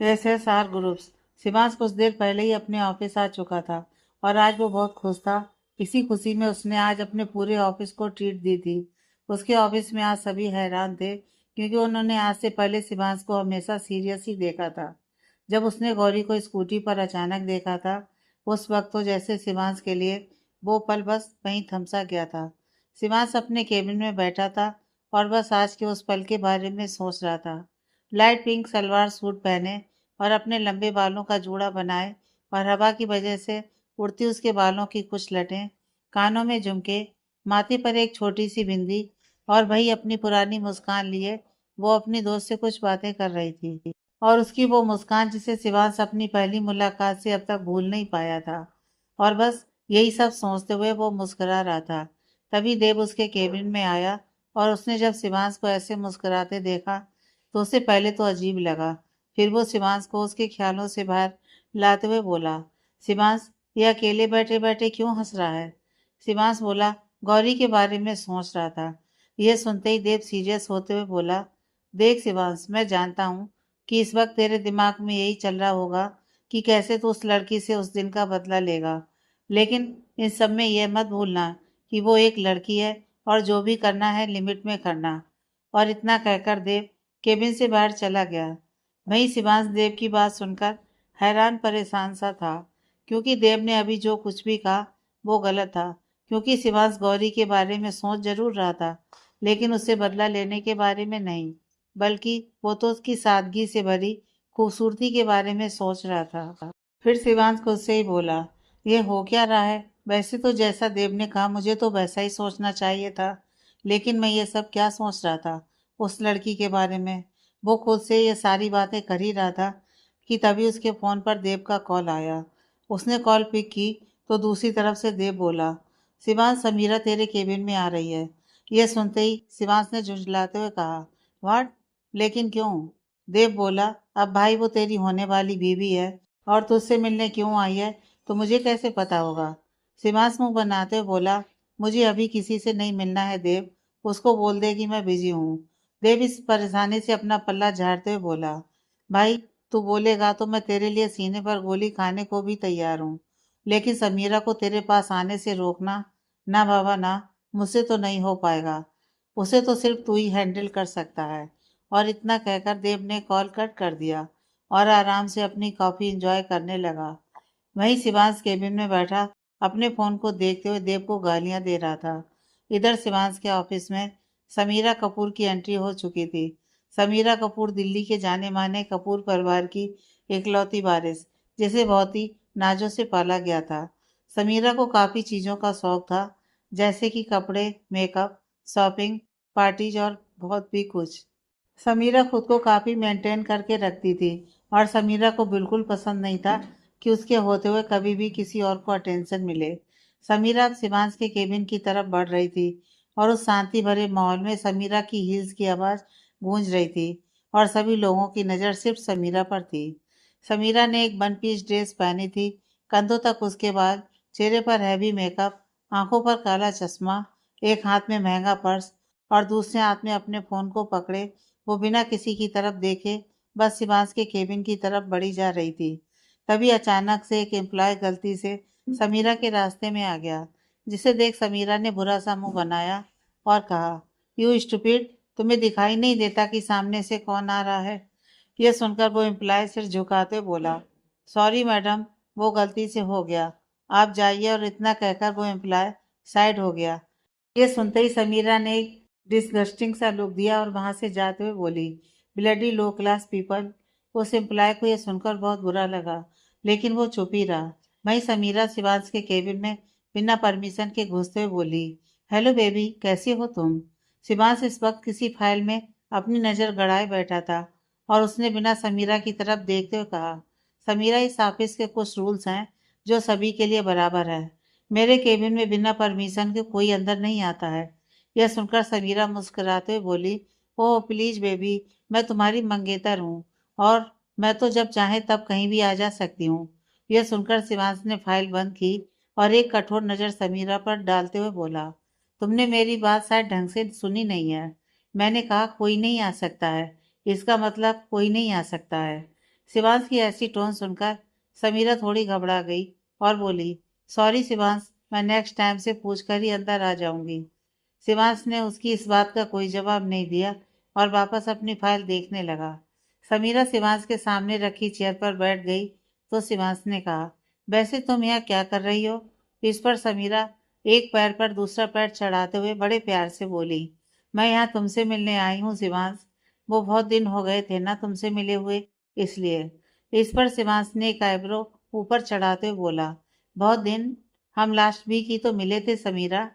SSR groups. Shivansh कुछ देर पहले ही अपने ऑफिस आ चुका था और आज वो बहुत खुश था। इसी खुशी में उसने आज अपने पूरे ऑफिस को ट्रीट दी थी। उसके ऑफिस में आज सभी हैरान थे क्योंकि उन्होंने आज से पहले शिवांश को हमेशा सीरियस ही देखा था। जब उसने गौरी को स्कूटी पर अचानक देखा था उस वक्त तो जैसे शिवांश के लिए वो पल बस वहीं थमसा गया था। शिवांश अपने केबिन में बैठा था और बस आज के उस पल के बारे में सोच रहा था। लाइट पिंक सलवार सूट पहने और अपने लंबे बालों का जूड़ा बनाए और हवा की वजह से उड़ती उसके बालों की कुछ लटें, कानों में झुमके, माथे पर एक छोटी सी बिंदी और वही अपनी पुरानी मुस्कान लिए वो अपनी दोस्त से कुछ बातें कर रही थी। और उसकी वो मुस्कान जिसे शिवांश अपनी पहली मुलाकात से अब तक भूल नहीं पाया था। और बस यही सब सोचते हुए वो मुस्कुरा रहा था। तभी देव उसके केबिन में आया और उसने जब शिवांश को ऐसे मुस्कुराते देखा तो उसे पहले तो अजीब लगा। फिर वो शिवांश को उसके ख्यालों से बाहर लाते हुए बोला, शिवांश, ये अकेले बैठे बैठे क्यों हंस रहा है? शिवांश बोला, गौरी के बारे में सोच रहा था। यह सुनते ही देव सीरियस होते हुए बोला, देख शिवांश, मैं जानता हूँ कि इस वक्त तेरे दिमाग में यही चल रहा होगा कि कैसे तू उस लड़की से उस दिन का बदला लेगा। लेकिन इन सब में यह मत भूलना कि वो एक लड़की है और जो भी करना है लिमिट में करना। और इतना कहकर देव केबिन से बाहर चला गया। वहीं शिवांश देव की बात सुनकर हैरान परेशान सा था क्योंकि देव ने अभी जो कुछ भी कहा वो गलत था। क्योंकि शिवांश गौरी के बारे में सोच जरूर रहा था लेकिन उससे बदला लेने के बारे में नहीं, बल्कि वो तो उसकी सादगी से भरी खूबसूरती के बारे में सोच रहा था। फिर शिवांश खुद से ही बोला, ये हो क्या रहा है? वैसे तो जैसा देव ने कहा मुझे तो वैसा ही सोचना चाहिए था, लेकिन मैं ये सब क्या सोच रहा था उस लड़की के बारे में। वो खुद से ये सारी बातें कर ही रहा था कि तभी उसके फ़ोन पर देव का कॉल आया। उसने कॉल पिक की तो दूसरी तरफ से देव बोला, शिवांश, समीरा तेरे केबिन में आ रही है। यह सुनते ही शिवांश ने झुंझलाते हुए कहा, व्हाट? लेकिन क्यों? देव बोला, अब भाई वो तेरी होने वाली बीवी है और तुझसे मिलने क्यों आई है तो मुझे कैसे पता होगा? शिवांश मुंह बनाते हुए बोला, मुझे अभी किसी से नहीं मिलना है देव, उसको बोल दे कि मैं बिजी हूँ। देव इस परेशानी से अपना पल्ला झाड़ते हुए बोला, भाई तू बोलेगा तो मैं तेरे लिए सीने पर गोली खाने को भी तैयार हूँ, लेकिन समीरा को तेरे पास आने से रोकना, ना बाबा ना, मुझसे तो नहीं हो पाएगा। उसे तो सिर्फ तू ही हैंडल कर सकता है। और इतना कहकर देव ने कॉल कट कर दिया और आराम से अपनी कॉफी एंजॉय करने लगा। वहीं शिवांश केबिन में बैठा अपने फोन को देखते हुए देव को गालियां दे रहा था। इधर शिवांश के ऑफिस में समीरा कपूर की एंट्री हो चुकी थी। समीरा कपूर दिल्ली के जाने माने कपूर परिवार की इकलौती वारिस, जिसे बहुत ही नाजों से पाला गया था। समीरा को काफी चीजों का शौक था, जैसे कि कपड़े, मेकअप, शॉपिंग, पार्टीज और बहुत भी कुछ। समीरा खुद को काफी मेंटेन करके रखती थी और समीरा को बिल्कुल पसंद नहीं था कि उसके होते हुए कभी भी किसी और को अटेंशन मिले। समीरा अब शिवांश के केबिन की तरफ बढ़ रही थी और उस शांति भरे माहौल में समीरा की हील्स की आवाज गूंज रही थी और सभी लोगों की नज़र सिर्फ समीरा पर थी। समीरा ने एक वन पीस ड्रेस पहनी थी, कंधों तक उसके बाद, चेहरे पर हैवी मेकअप, आंखों पर काला चश्मा, एक हाथ में महंगा पर्स और दूसरे हाथ में अपने फोन को पकड़े वो बिना किसी की तरफ देखे बस शिवांश के केबिन की तरफ बढ़ी जा रही थी। तभी अचानक से एक एम्प्लॉय गलती से समीरा के रास्ते में आ गया, जिसे देख समीरा ने बुरा सा मुंह बनाया और कहा, यू स्टूपिड, तुम्हें दिखाई नहीं देता कि सामने से कौन आ रहा है? यह सुनकर वो एम्प्लॉय सिर झुकाते बोला, सॉरी मैडम, वो गलती से हो गया, आप जाइए। और इतना कहकर वो एम्प्लॉय साइड हो गया। ये सुनते ही समीरा ने एक डिसगस्टिंग सा लुक दिया और वहां से जाते हुए बोली, ब्लडी लो क्लास पीपल। उस एम्प्लॉय को यह सुनकर बहुत बुरा लगा, लेकिन वो चुप ही रहा। वहीं समीरा शिवांश के केबिन में बिना परमिशन के घुसते हुए बोली, हेलो बेबी, कैसी हो तुम? शिवांश इस वक्त किसी फाइल में अपनी नज़र गड़ाए बैठा था और उसने बिना समीरा की तरफ देखते हुए कहा, समीरा, इस ऑफिस के कुछ रूल्स हैं जो सभी के लिए बराबर है। मेरे केबिन में बिना परमिशन के कोई अंदर नहीं आता है। यह सुनकर समीरा मुस्कुराते हुए बोली, ओह प्लीज बेबी, मैं तुम्हारी मंगेतर हूँ और मैं तो जब चाहे तब कहीं भी आ जा सकती हूँ। यह सुनकर शिवांश ने फाइल बंद की और एक कठोर नज़र समीरा पर डालते हुए बोला, तुमने मेरी बात शायद ढंग से सुनी नहीं है। मैंने कहा कोई नहीं आ सकता है, इसका मतलब कोई नहीं आ सकता है। शिवांश की ऐसी टोन सुनकर समीरा थोड़ी घबरा गई और बोली, सॉरी शिवांश, मैं नेक्स्ट टाइम से पूछ कर ही अंदर आ जाऊंगी। शिवांश ने उसकी इस बात का कोई जवाब नहीं दिया और वापस अपनी फाइल देखने लगा। समीरा शिवांश के सामने रखी चेयर पर बैठ गई तो शिवांश ने कहा, वैसे तुम यहाँ क्या कर रही हो? इस पर समीरा एक पैर पर दूसरा पैर चढ़ाते हुए बड़े प्यार से बोली, मैं यहाँ तुमसे मिलने आई हूँ शिवांश। वो बहुत दिन हो गए थे ना तुमसे मिले हुए, इसलिए। इस पर शिवांश ने एक आईब्रो ऊपर चढ़ाते हुए बोला, बहुत दिन? हम लास्ट वीक ही तो मिले थे समीरा।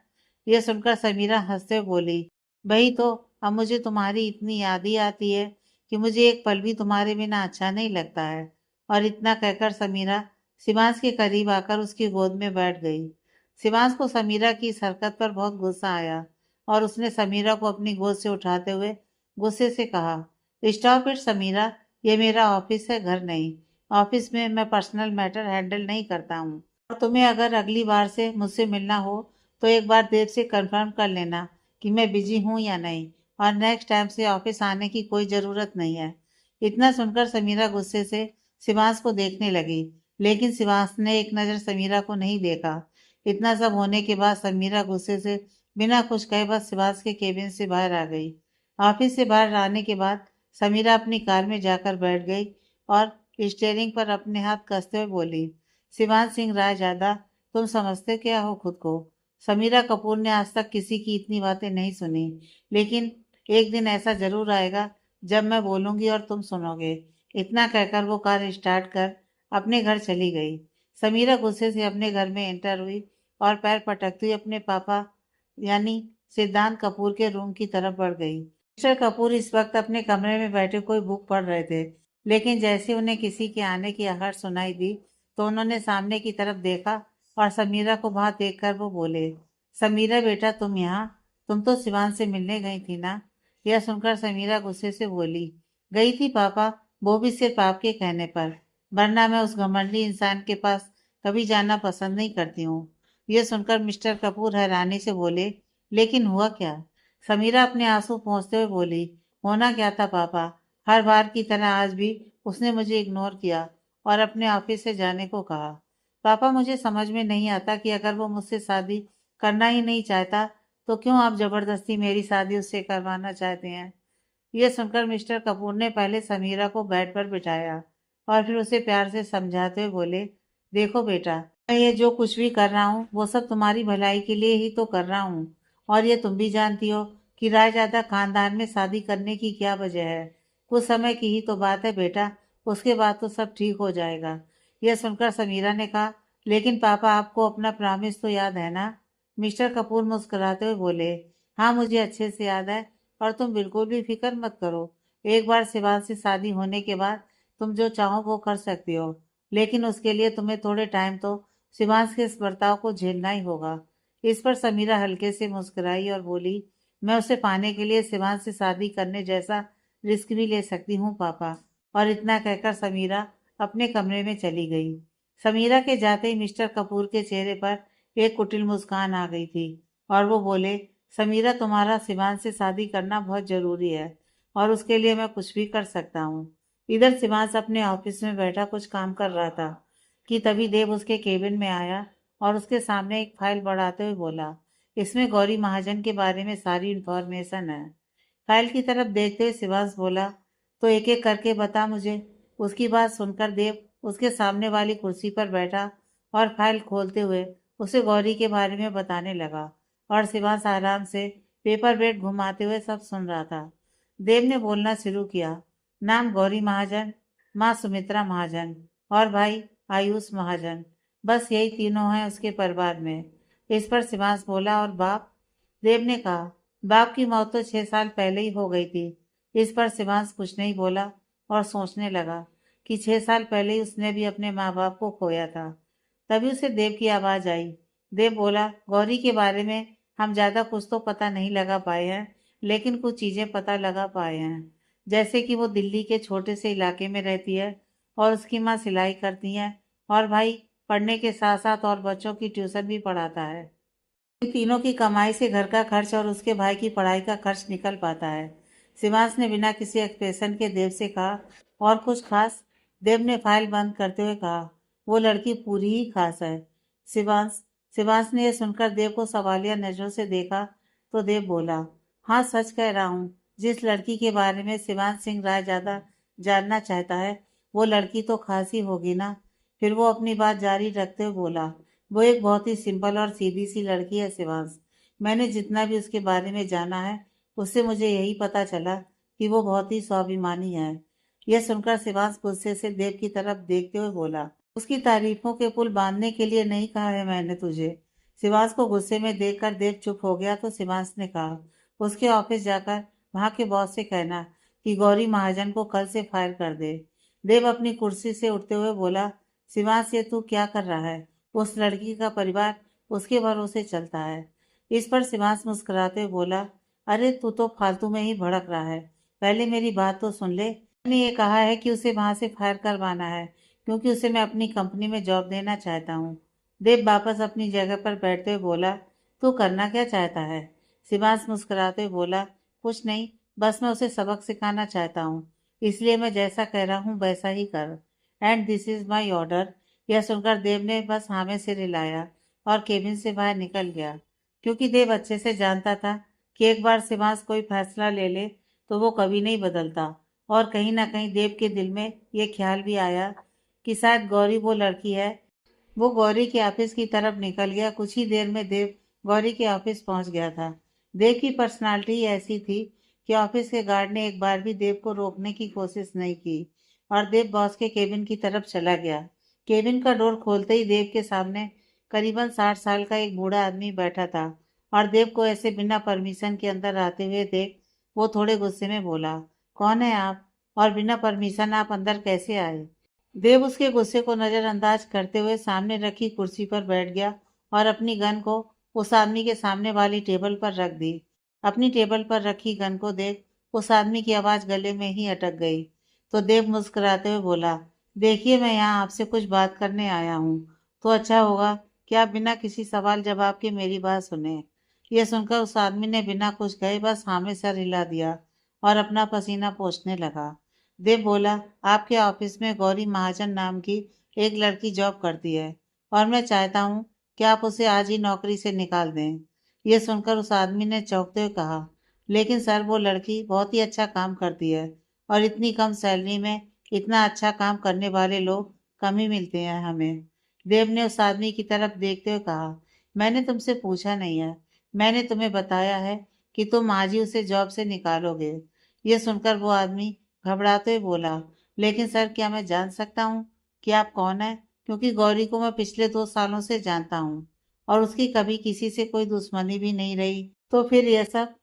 यह सुनकर समीरा हंसते हुए बोली, वही तो, अब मुझे तुम्हारी इतनी याद ही आती है कि मुझे एक पल भी तुम्हारे बिना अच्छा नहीं लगता है। और इतना कहकर समीरा शिवांश के करीब आकर उसकी गोद में बैठ गई। शिवांश को समीरा की इस हरकत पर बहुत गुस्सा आया और उसने समीरा को अपनी गोद से उठाते हुए गुस्से से कहा, स्टॉप इट समीरा, ये मेरा ऑफिस है, घर नहीं। ऑफिस में मैं पर्सनल मैटर हैंडल नहीं करता हूँ। और तुम्हें अगर अगली बार से मुझसे मिलना हो तो एक बार देर से कंफर्म कर लेना कि मैं बिजी हूँ या नहीं, और नेक्स्ट टाइम से ऑफिस आने की कोई ज़रूरत नहीं है। इतना सुनकर समीरा गुस्से से शिवांश को देखने लगी, लेकिन शिवांश ने एक नज़र समीरा को नहीं देखा। इतना सब होने के बाद समीरा गुस्से से बिना कुछ कहे बस शिवांश के केबिन से बाहर आ गई। ऑफिस से बाहर आने के बाद समीरा अपनी कार में जाकर बैठ गई और स्टीयरिंग पर अपने हाथ कसते हुए बोली, शिवांश सिंह रायजादा, तुम समझते क्या हो खुद को? समीरा कपूर ने आज तक किसी की इतनी बातें नहीं सुनी, लेकिन एक दिन ऐसा जरूर आएगा जब मैं बोलूंगी और तुम सुनोगे। इतना कहकर वो कार स्टार्ट कर अपने घर चली गई। समीरा गुस्से से अपने घर में एंटर हुई और पैर पटकती हुई अपने पापा यानी सिद्धांत कपूर के रूम की तरफ बढ़ गई। मिस्टर कपूर इस वक्त अपने कमरे में बैठे कोई बुक पढ़ रहे थे, लेकिन जैसे उन्हें किसी के आने की आहट सुनाई दी तो उन्होंने सामने की तरफ देखा और समीरा को वहां देखकर वो बोले, समीरा बेटा तुम यहाँ? तुम तो सिवान से मिलने गई थी ना? यह सुनकर समीरा गुस्से से बोली, गई थी पापा, वो भी सिर्फ आपके कहने पर, वरना मैं उस घमंडी इंसान के पास कभी जाना पसंद नहीं करती हूँ। यह सुनकर मिस्टर कपूर हैरानी से बोले, लेकिन हुआ क्या? समीरा अपने आंसू पोंछते हुए बोली, होना क्या था पापा, हर बार की तरह आज भी उसने मुझे इग्नोर किया और अपने ऑफिस से जाने को कहा। पापा मुझे समझ में नहीं आता कि अगर वो मुझसे शादी करना ही नहीं चाहता तो क्यों आप जबरदस्ती मेरी शादी उससे करवाना चाहते हैं? यह सुनकर मिस्टर कपूर ने पहले समीरा को बेड पर बिठाया और फिर उसे प्यार से समझाते हुए बोले, देखो बेटा, मैं ये जो कुछ भी कर रहा हूँ वो सब तुम्हारी भलाई के लिए ही तो कर रहा हूँ। और ये तुम भी जानती हो कि रायजादा खानदान में शादी करने की क्या वजह है। कुछ समय की ही तो बात है बेटा, उसके बाद तो सब ठीक हो जाएगा। यह सुनकर समीरा ने कहा, लेकिन पापा आपको अपना प्रॉमिस तो याद है ना? मिस्टर कपूर मुस्कुराते हुए बोले, हाँ मुझे अच्छे से याद है, और तुम बिल्कुल भी फिक्र मत करो। एक बार शिवान से शादी होने के बाद तुम जो चाहो वो कर सकती हो, लेकिन उसके लिए तुम्हें थोड़े टाइम तो शिवांश के इस बर्ताव को झेलना ही होगा। इस पर समीरा हल्के से मुस्कुराई और बोली, मैं उसे पाने के लिए शिवांश से शादी करने जैसा रिस्क भी ले सकती हूँ पापा। और इतना कहकर समीरा अपने कमरे में चली गई। समीरा के जाते ही मिस्टर कपूर के चेहरे पर एक कुटिल मुस्कान आ गई थी और वो बोले, समीरा तुम्हारा शिवांश से शादी करना बहुत जरूरी है और उसके लिए मैं कुछ भी कर सकता हूँ। इधर शिवांश अपने ऑफिस में बैठा कुछ काम कर रहा था कि तभी देव उसके केबिन में आया और उसके सामने एक फाइल बढ़ाते हुए बोला, इसमें गौरी महाजन के बारे में सारी इंफॉर्मेशन है। फाइल की तरफ देखते हुए शिवांश बोला, तो एक एक करके बता मुझे। उसकी बात सुनकर देव उसके सामने वाली कुर्सी पर बैठा और फाइल खोलते हुए उसे गौरी के बारे में बताने लगा और शिवांश आराम से पेपर वेट घुमाते हुए सब सुन रहा था। देव ने बोलना शुरू किया, नाम गौरी महाजन, माँ सुमित्रा महाजन और भाई आयुष महाजन, बस यही तीनों हैं उसके परिवार में। इस पर शिवांश बोला, और बाप? देव ने कहा, बाप की मौत तो 6 साल पहले ही हो गई थी। इस पर शिवांश कुछ नहीं बोला और सोचने लगा कि 6 साल पहले ही उसने भी अपने माँ बाप को खोया था। तभी उसे देव की आवाज आई। देव बोला, गौरी के बारे में हम ज्यादा कुछ तो पता नहीं लगा पाए हैं, लेकिन कुछ चीजें पता लगा पाए हैं, जैसे कि वो दिल्ली के छोटे से इलाके में रहती है और उसकी माँ सिलाई करती है और भाई पढ़ने के साथ साथ और बच्चों की ट्यूशन भी पढ़ाता है। इन तीनों की कमाई से घर का खर्च और उसके भाई की पढ़ाई का खर्च निकल पाता है। शिवांश ने बिना किसी एक्सप्रेशन के देव से कहा, और कुछ खास? देव ने फाइल बंद करते हुए कहा, वो लड़की पूरी ही खास है। शिवांश शिवांश ने यह सुनकर देव को सवालिया नजरों से देखा तो देव बोला, हाँ सच कह रहा हूँ। जिस लड़की के बारे में शिवांश सिंह राय ज्यादा जानना चाहता है वो लड़की तो खास ही होगी ना। फिर वो अपनी बात जारी रखते हुए बोला, वो एक बहुत ही सिंपल और सीधी सी लड़की है शिवांश। मैंने जितना भी उसके बारे में जाना है उससे मुझे यही पता चला कि वो बहुत ही स्वाभिमानी है। यह सुनकर शिवांश गुस्से से देव की तरफ देखते हुए बोला, उसकी तारीफों के पुल बांधने के लिए नहीं कहा है मैंने तुझे। शिवांश को गुस्से में देखकर देव चुप हो गया तो शिवांश ने कहा, उसके ऑफिस जाकर वहां के बॉस से कहना कि गौरी महाजन को कल से फायर कर दे। देव अपनी कुर्सी से उठते हुए बोला, शिवांश ये तू क्या कर रहा है? उस लड़की का परिवार उसके भरोसे चलता है। इस पर शिवांश मुस्कुराते हुए बोला, अरे तू तो फालतू में ही भड़क रहा है। पहले मेरी बात तो सुन ले। मैंने ये कहा है कि उसे वहां से फायर करवाना है क्योंकि उसे मैं अपनी कंपनी में जॉब देना चाहता हूँ। देव वापस अपनी जगह पर बैठते हुए बोला, तू करना क्या चाहता है? शिवांश मुस्कुराते हुए बोला, कुछ नहीं, बस मैं उसे सबक सिखाना चाहता हूँ, इसलिए मैं जैसा कह रहा हूँ वैसा ही कर। And this is my order. यह सुनकर देव ने बस हाँ में सिर हिलाया और केबिन से बाहर निकल गया, क्योंकि देव अच्छे से जानता था कि एक बार शिवांश कोई फैसला ले ले तो वो कभी नहीं बदलता। और कहीं ना कहीं देव के दिल में ये ख्याल भी आया कि शायद गौरी वो लड़की है। वो गौरी के ऑफिस की तरफ निकल गया। कुछ ही देर में देव गौरी के ऑफिस पहुंच गया था। देव की पर्सनालिटी ही ऐसी थी कि ऑफिस के गार्ड ने एक बार भी देव को रोकने की कोशिश नहीं की और देव बॉस के केबिन की तरफ चला गया। केबिन का डोर खोलते ही देव के सामने करीबन 60 साल का एक बूढ़ा आदमी बैठा था और देव को ऐसे बिना परमिशन के अंदर आते हुए देख वो थोड़े गुस्से में बोला, कौन है आप और बिना परमिशन आप अंदर कैसे आए? देव उसके गुस्से को नजरअंदाज करते हुए सामने रखी कुर्सी पर बैठ गया और अपनी गन को उस आदमी के सामने वाली टेबल पर रख दी। अपनी टेबल पर रखी गन को देख उस आदमी की आवाज गले में ही अटक गई तो देव मुस्कुराते हुए बोला, देखिए मैं यहाँ आपसे कुछ बात करने आया हूँ, तो अच्छा होगा कि आप बिना किसी सवाल जवाब के मेरी बात सुने। यह सुनकर उस आदमी ने बिना कुछ कहे बस हाँ में सर हिला दिया और अपना पसीना पोंछने लगा। देव बोला, आपके ऑफिस में गौरी महाजन नाम की एक लड़की जॉब करती है और मैं चाहता हूँ कि आप उसे आज ही नौकरी से निकाल दें। ये सुनकर उस आदमी ने चौंकते हुए कहा, लेकिन सर वो लड़की बहुत ही अच्छा काम करती है और इतनी कम सैलरी में इतना अच्छा काम करने वाले लोग कम ही मिलते हैं हमें। देव ने उस आदमी की तरफ देखते हुए कहा, मैंने तुमसे पूछा नहीं है, मैंने तुम्हें बताया है कि तुम आज ही उसे जॉब से निकालोगे। ये सुनकर वो आदमी घबराते हुए बोला, लेकिन सर क्या मैं जान सकता हूँ कि आप कौन है? क्योंकि गौरी को मैं पिछले 2 सालों से जानता हूँ और उसकी कभी किसी से कोई दुश्मनी भी नहीं रही, तो फिर यह सब?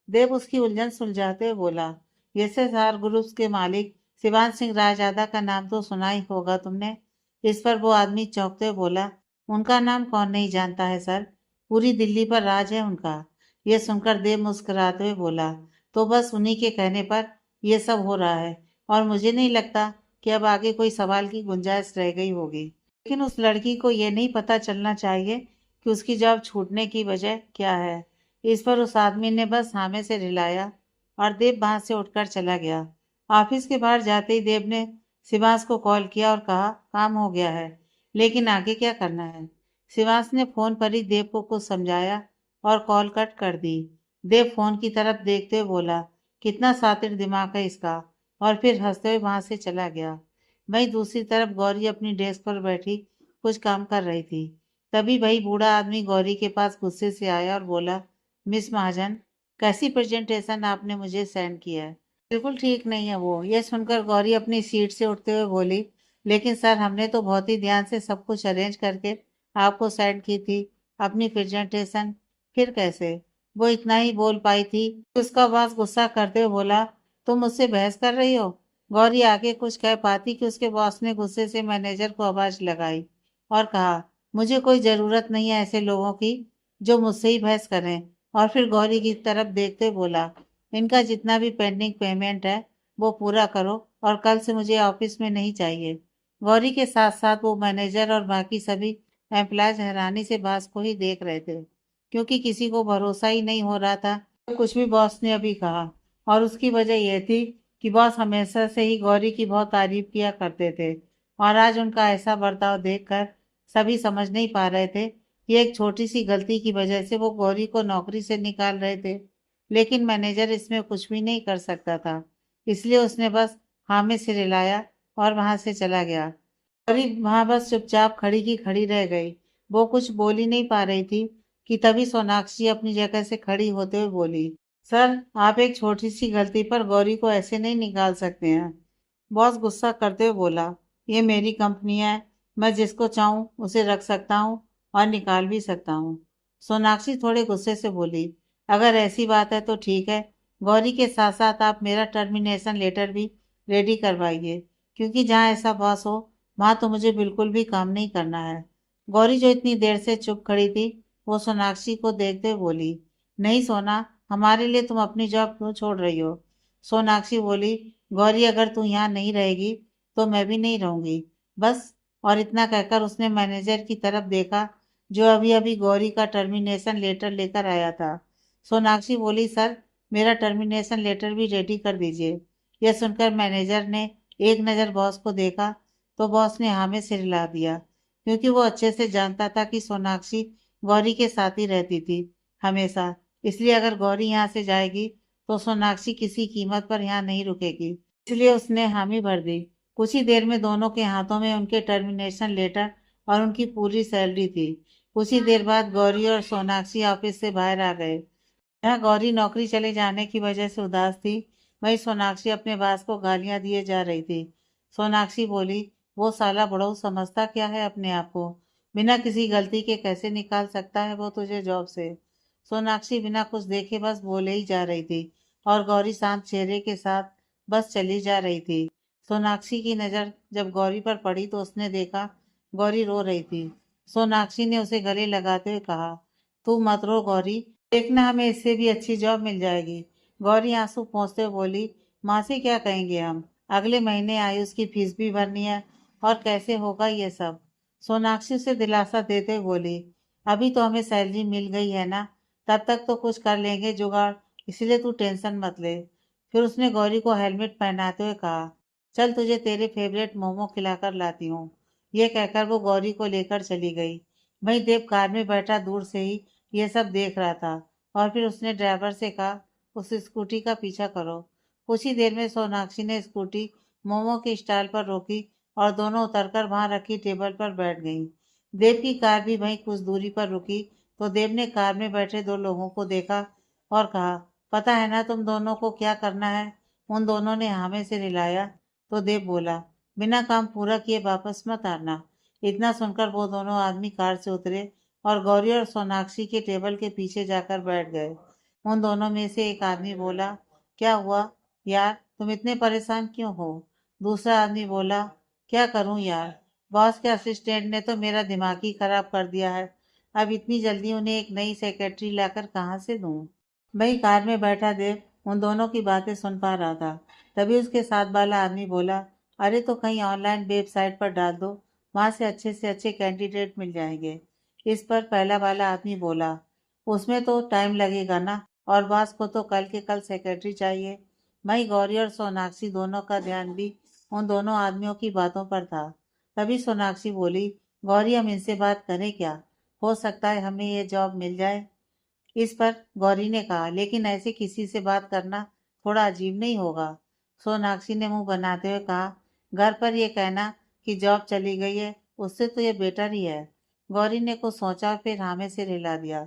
देव उसकी उलझन सुलझाते हुए बोला, एसएसआर ग्रुप्स के मालिक शिवानंद सिंह रायजादा का नाम तो सुना ही होगा तुमने। इस पर वो आदमी चौंकते हुए बोला, उनका नाम कौन नहीं जानता है सर, पूरी दिल्ली पर राज है उनका। यह सुनकर देव मुस्कुराते हुए बोला, तो बस उन्हीं के कहने पर ये सब हो रहा है और मुझे नहीं लगता कि अब आगे कोई सवाल की गुंजाइश रह गई होगी। लेकिन उस लड़की को ये नहीं पता चलना चाहिए कि उसकी जॉब छूटने की वजह क्या है। इस पर उस आदमी ने बस हाँ से रिलाया और देव वहां से उठकर चला गया। ऑफिस के बाहर जाते ही देव ने शिवांश को कॉल किया और कहा, काम हो गया है, लेकिन आगे क्या करना है? शिवांश ने फोन पर ही देव को कुछ समझाया और कॉल कट कर दी। देव फोन की तरफ देखते हुए बोला, कितना शातिर दिमाग है इसका, और फिर हंसते हुए वहां से चला गया। वहीं दूसरी तरफ गौरी अपनी डेस्क पर बैठी कुछ काम कर रही थी। तभी वही बूढ़ा आदमी गौरी के पास गुस्से से आया और बोला, मिस महाजन, कैसी प्रेजेंटेशन आपने मुझे सेंड किया है? बिल्कुल ठीक नहीं है वो। यह सुनकर गौरी अपनी सीट से उठते हुए बोली, लेकिन सर हमने तो बहुत ही ध्यान से सब कुछ अरेंज करके आपको सेंड की थी अपनी प्रेजेंटेशन। फिर कैसे? वो इतना ही बोल पाई थी। उसका बॉस गुस्सा करते हुए बोला, तुम मुझसे बहस कर रही हो? गौरी आगे कुछ कह पाती कि उसके बॉस ने गुस्से से मैनेजर को आवाज लगाई और कहा, मुझे कोई जरूरत नहीं है ऐसे लोगों की जो मुझसे ही बहस करें। और फिर गौरी की तरफ देखते हुए बोला, इनका जितना भी पेंडिंग पेमेंट है वो पूरा करो और कल से मुझे ऑफिस में नहीं चाहिए। गौरी के साथ साथ वो मैनेजर और बाकी सभी एम्प्लॉयज हैरानी से बास को ही देख रहे थे, क्योंकि किसी को भरोसा ही नहीं हो रहा था कुछ भी बॉस ने अभी कहा। और उसकी वजह यह थी कि बॉस हमेशा से ही गौरी की बहुत तारीफ किया करते थे और आज उनका ऐसा बर्ताव देखकर सभी समझ नहीं पा रहे थे कि एक छोटी सी गलती की वजह से वो गौरी को नौकरी से निकाल रहे थे। लेकिन मैनेजर इसमें कुछ भी नहीं कर सकता था, इसलिए उसने बस हाँ में सिर हिलाया और वहां से चला गया। गौरी वहां बस चुपचाप खड़ी की खड़ी रह गई। वो कुछ बोल ही नहीं पा रही थी कि तभी सोनाक्षी अपनी जगह से खड़ी होते हुए बोली, सर आप एक छोटी सी गलती पर गौरी को ऐसे नहीं निकाल सकते हैं। बॉस गुस्सा करते हुए बोला, ये मेरी कंपनी है, मैं जिसको चाहूँ उसे रख सकता हूँ और निकाल भी सकता हूँ। सोनाक्षी थोड़े गुस्से से बोली, अगर ऐसी बात है तो ठीक है, गौरी के साथ साथ आप मेरा टर्मिनेशन लेटर भी रेडी करवाइए, क्योंकि जहाँ ऐसा बॉस हो वहाँ तो मुझे बिल्कुल भी काम नहीं करना है। गौरी जो इतनी देर से चुप खड़ी थी, वो सोनाक्षी को देखते हुए बोली, नहीं सोना, हमारे लिए तुम अपनी जॉब क्यों छोड़ रही हो? सोनाक्षी बोली, गौरी अगर तू यहाँ नहीं रहेगी तो मैं भी नहीं रहूंगी, बस। और इतना कहकर उसने मैनेजर की तरफ देखा, जो अभी अभी गौरी का टर्मिनेशन लेटर लेकर आया था। सोनाक्षी बोली, सर मेरा टर्मिनेशन लेटर भी रेडी कर दीजिए। यह सुनकर मैनेजर ने एक नज़र बॉस को देखा तो बॉस ने हाँ में सिर हिला दिया, क्योंकि वो अच्छे से जानता था कि सोनाक्षी गौरी के साथ ही रहती थी हमेशा। इसलिए अगर गौरी यहाँ से जाएगी तो सोनाक्षी किसी कीमत पर यहाँ नहीं रुकेगी, इसलिए उसने हामी भर दी। कुछ ही देर में दोनों के हाथों में उनके टर्मिनेशन लेटर और उनकी पूरी सैलरी थी। कुछ ही देर बाद गौरी और सोनाक्षी ऑफिस से बाहर आ गए। जहाँ गौरी नौकरी चले जाने की वजह से उदास थी, वहीं सोनाक्षी अपने बास को गालियां दिए जा रही थी। सोनाक्षी बोली, वो साला बड़ऊ समझता क्या है अपने आप को, बिना किसी गलती के कैसे निकाल सकता है वो तुझे जॉब से? सोनाक्षी बिना कुछ देखे बस बोले ही जा रही थी और गौरी शांत चेहरे के साथ बस चली जा रही थी। सोनाक्षी की नज़र जब गौरी पर पड़ी तो उसने देखा गौरी रो रही थी। सोनाक्षी ने उसे गले लगाते हुए कहा, तू मत रो गौरी, देखना हमें इससे भी अच्छी जॉब मिल जाएगी। गौरी आंसू पोंछते हुए बोली, माँ से क्या कहेंगे हम, अगले महीने आयुष की फीस भी भरनी है और कैसे होगा ये सब? सोनाक्षी उसे दिलासा देते हुए बोली, अभी तो हमें सैलरी मिल गई है ना, तब तक तो कुछ कर लेंगे जुगाड़, इसलिए तू टेंशन मत ले। फिर उसने गौरी को हेलमेट पहनाते हुए कहा, चल तुझे तेरे फेवरेट मोमो खिलाकर लाती हूँ। ये कहकर वो गौरी को लेकर चली गई। वहीं देव कार में बैठा दूर से ही ये सब देख रहा था और फिर उसने ड्राइवर से कहा, उस स्कूटी का पीछा करो। कुछ ही देर में सोनाक्षी ने स्कूटी मोमो के स्टॉल पर रोकी और दोनों उतरकर वहां रखी टेबल पर बैठ गईं। देव की कार भी वहीं कुछ दूरी पर रुकी तो देव ने कार में बैठे दो लोगों को देखा और कहा, पता है ना तुम दोनों को क्या करना है? उन दोनों ने हाँ में से हिलाया तो देव बोला, बिना काम पूरा किए वापस मत आना। इतना सुनकर वो दोनों आदमी कार से उतरे और गौरी और सोनाक्षी के टेबल के पीछे जाकर बैठ गए। उन दोनों में से एक आदमी बोला, क्या हुआ यार, तुम इतने परेशान क्यों हो? दूसरा आदमी बोला, क्या करूं यार, बॉस के असिस्टेंट ने तो मेरा दिमाग ही खराब कर दिया है। अब इतनी जल्दी उन्हें एक नई सेक्रेटरी लाकर कहाँ से दूं? वही कार में बैठा देव उन दोनों की बातें सुन पा रहा था। तभी उसके साथ वाला आदमी बोला, अरे तो कहीं ऑनलाइन वेबसाइट पर डाल दो, वहां से अच्छे कैंडिडेट मिल जाएंगे। इस पर पहला वाला आदमी बोला, उसमें तो टाइम लगेगा ना, और बॉस को तो कल के कल सेक्रेटरी चाहिए। वहीं गौरी और सोनाक्षी दोनों का ध्यान भी उन दोनों आदमियों की बातों पर था। तभी सोनाक्षी बोली, गौरी हम इनसे बात करें क्या, हो सकता है हमें ये जॉब मिल जाए। इस पर गौरी ने कहा, लेकिन ऐसे किसी से बात करना थोड़ा अजीब नहीं होगा? सोनाक्षी ने मुंह बनाते हुए कहा, घर पर यह कहना कि जॉब चली गई है, उससे तो ये बेटर ही है। गौरी ने कुछ सोचा और फिर हाँ में सिर हिला दिया।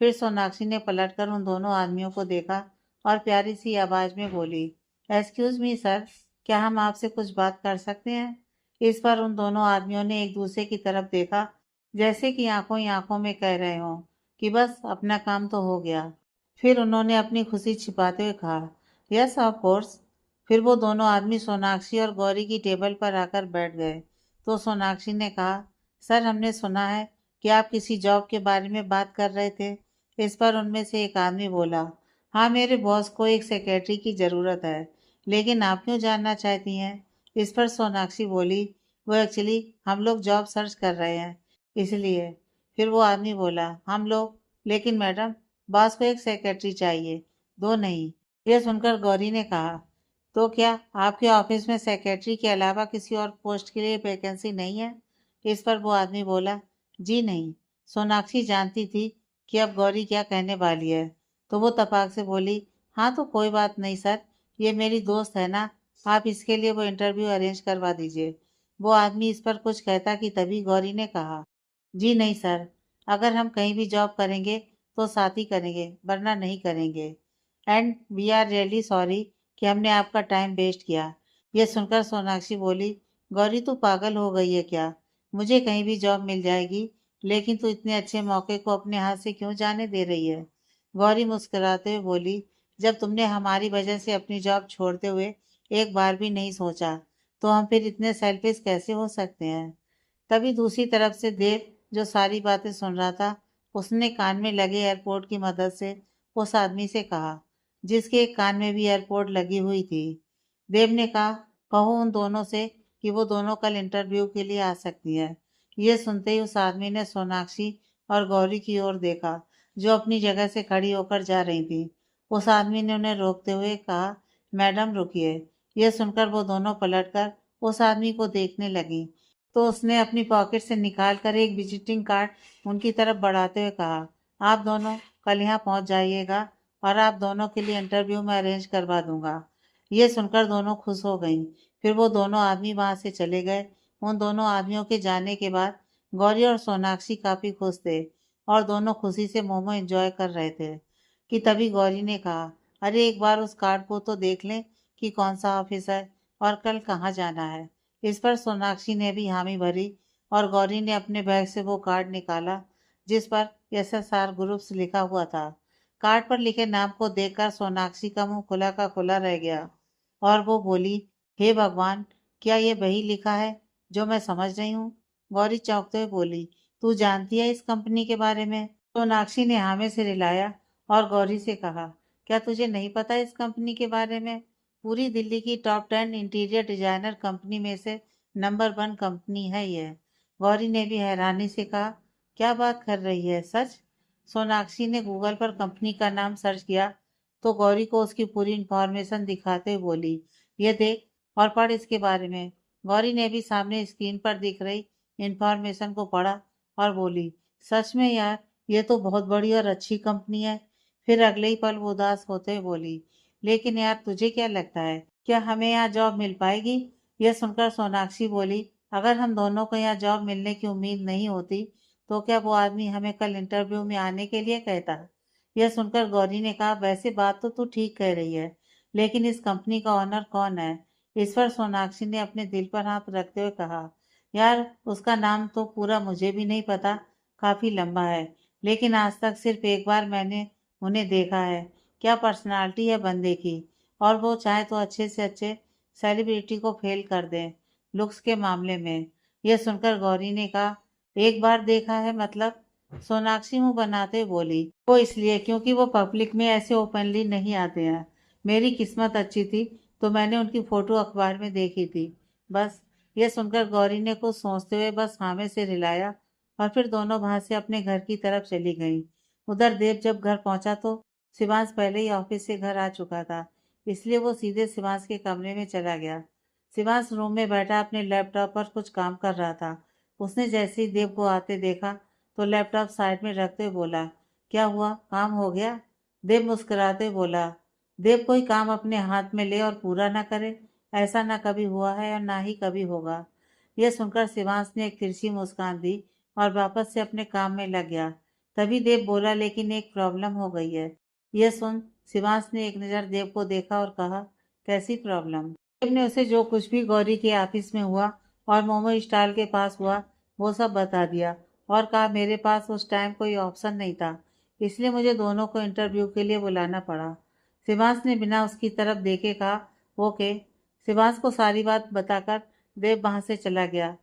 फिर सोनाक्षी ने पलटकर उन दोनों आदमियों को देखा और प्यारी सी आवाज में बोली, एक्सक्यूज मी सर, क्या हम आपसे कुछ बात कर सकते हैं? इस पर उन दोनों आदमियों ने एक दूसरे की तरफ देखा, जैसे कि आंखों ही आंखों में कह रहे हों कि बस अपना काम तो हो गया। फिर उन्होंने अपनी खुशी छिपाते हुए कहा, यस ऑफ कोर्स। फिर वो दोनों आदमी सोनाक्षी और गौरी की टेबल पर आकर बैठ गए तो सोनाक्षी ने कहा, सर हमने सुना है कि आप किसी जॉब के बारे में बात कर रहे थे। इस पर उनमें से एक आदमी बोला, हाँ मेरे बॉस को एक सेक्रेटरी की ज़रूरत है, लेकिन आप क्यों जानना चाहती हैं? इस पर सोनाक्षी बोली, वो एक्चुअली हम लोग जॉब सर्च कर रहे हैं, इसलिए। फिर वो आदमी बोला, हम लोग, लेकिन मैडम बॉस को एक सेक्रेटरी चाहिए, दो नहीं। यह सुनकर गौरी ने कहा, तो क्या आपके ऑफिस में सेक्रेटरी के अलावा किसी और पोस्ट के लिए वैकेंसी नहीं है? इस पर वो आदमी बोला, जी नहीं। सोनाक्षी जानती थी कि अब गौरी क्या कहने वाली है, तो वो तपाक से बोली, हाँ तो कोई बात नहीं सर, ये मेरी दोस्त है ना, आप इसके लिए वो इंटरव्यू अरेंज करवा दीजिए। वो आदमी इस पर कुछ कहता कि तभी गौरी ने कहा, जी नहीं सर, अगर हम कहीं भी जॉब करेंगे तो साथ ही करेंगे, वरना नहीं करेंगे। And we are really sorry कि हमने आपका टाइम वेस्ट किया। ये सुनकर सोनाक्षी बोली, गौरी तू पागल हो गई है क्या? मुझे कहीं भी जॉब मिल जाएगी, लेकिन तू इतने अच्छे मौके को अपने हाथ से क्यों जाने दे रही है? गौरी मुस्कुराते हुए बोली, जब तुमने हमारी वजह से अपनी जॉब छोड़ते हुए एक बार भी नहीं सोचा, तो हम फिर इतने सेल्फिश कैसे हो सकते हैं? तभी दूसरी तरफ से देव, जो सारी बातें सुन रहा था, उसने कान में लगे एयरपोर्ट की मदद से उस आदमी से कहा, जिसके एक कान में भी एयरपोर्ट लगी हुई थी। देव ने कहा, कहो उन दोनों से कि वो दोनों कल इंटरव्यू के लिए आ सकती है। ये सुनते ही उस आदमी ने सोनाक्षी और गौरी की ओर देखा, जो अपनी जगह से खड़ी होकर जा रही थी। उस आदमी ने उन्हें रोकते हुए कहा, मैडम रुकिए। यह सुनकर वो दोनों पलटकर उस आदमी को देखने लगी, तो उसने अपनी पॉकेट से निकाल कर एक विजिटिंग कार्ड उनकी तरफ बढ़ाते हुए कहा, आप दोनों कल यहाँ पहुँच जाइएगा और आप दोनों के लिए इंटरव्यू में अरेंज करवा दूंगा। ये सुनकर दोनों खुश हो गईं। फिर वो दोनों आदमी वहां से चले गए। उन दोनों आदमियों के जाने के बाद गौरी और सोनाक्षी काफी खुश थे और दोनों खुशी से मोमो एंजॉय कर रहे थे कि तभी गौरी ने कहा, अरे एक बार उस कार्ड को तो देख लें कि कौन सा ऑफिस है और कल कहाँ जाना है। इस पर सोनाक्षी ने भी हामी भरी और गौरी ने अपने बैग से वो कार्ड निकाला, जिस पर एसएसआर ग्रुप्स लिखा हुआ था। कार्ड पर लिखे नाम को देखकर सोनाक्षी का मुंह खुला का खुला रह गया और वो बोली, हे भगवान, क्या ये वही लिखा है जो मैं समझ रही हूँ? गौरी चौंकते हुए बोली, तू जानती है इस कंपनी के बारे में? सोनाक्षी ने हाँ में सिर हिलाया और गौरी से कहा, क्या तुझे नहीं पता इस कंपनी के बारे में? पूरी दिल्ली की टॉप 10 इंटीरियर डिजाइनर कंपनी में से नंबर 1 कंपनी है ये। गौरी ने भी हैरानी से कहा, क्या बात कर रही है, सच? सोनाक्षी ने गूगल पर कंपनी का नाम सर्च किया तो गौरी को उसकी पूरी इंफॉर्मेशन दिखाते हुए बोली, ये देख और पढ़ इसके बारे में। गौरी ने भी सामने स्क्रीन पर दिख रही इंफॉर्मेशन को पढ़ा और बोली, सच में यार, ये तो बहुत बड़ी और अच्छी कंपनी है। फिर अगले ही पल वो उदास होते हुए बोली, लेकिन यार तुझे क्या लगता है, क्या हमें यहाँ जॉब मिल पाएगी? यह सुनकर सोनाक्षी बोली, अगर हम दोनों को यहाँ जॉब मिलने की उम्मीद नहीं होती तो क्या वो आदमी हमें कल इंटरव्यू में आने के लिए कहता? यह सुनकर गौरी ने कहा, वैसे बात तो तू ठीक कह रही है, लेकिन इस कंपनी का ओनर कौन है? इस पर सोनाक्षी ने अपने दिल पर हाथ रखते हुए कहा, यार उसका नाम तो पूरा मुझे भी नहीं पता, काफी लंबा है, लेकिन आज तक सिर्फ एक बार मैंने उन्हें देखा है। क्या पर्सनालिटी है बंदे की, और वो चाहे तो अच्छे से अच्छे सेलिब्रिटी को फेल कर दें लुक्स के मामले में। यह सुनकर गौरी ने कहा, एक बार देखा है मतलब? सोनाक्षी मुंह बनाते बोली, वो इसलिए क्योंकि वो पब्लिक में ऐसे ओपनली नहीं आते हैं। मेरी किस्मत अच्छी थी तो मैंने उनकी फोटो अखबार में देखी थी, बस। ये सुनकर गौरी ने कुछ सोचते हुए बस हाँ में से हिलाया और फिर दोनों वहां से अपने घर की तरफ चली गईं। उधर देव जब घर पहुंचा तो शिवांश पहले ही ऑफिस से घर आ चुका था, इसलिए वो सीधे शिवांश के कमरे में चला गया। शिवांश रूम में बैठा अपने लैपटॉप पर कुछ काम कर रहा था। उसने जैसे ही देव को आते देखा तो लैपटॉप साइड में रखते हुए बोला, क्या हुआ, काम हो गया? देव मुस्कुराते हुए बोला, देव कोई काम अपने हाथ में ले और पूरा ना करे, ऐसा ना कभी हुआ है और ना ही कभी होगा। यह सुनकर शिवांश ने एक तिरछी मुस्कान दी और वापस से अपने काम में लग गया। तभी देव बोला, लेकिन एक प्रॉब्लम हो गई है। यह सुन शिवांश ने एक नज़र देव को देखा और कहा, कैसी प्रॉब्लम? देव ने उसे जो कुछ भी गौरी के ऑफिस में हुआ और मोमो स्टॉल के पास हुआ वो सब बता दिया और कहा, मेरे पास उस टाइम कोई ऑप्शन नहीं था, इसलिए मुझे दोनों को इंटरव्यू के लिए बुलाना पड़ा। शिवांश ने बिना उसकी तरफ देखे कहा, ओके। शिवांश को सारी बात बताकर देव वहां से चला गया।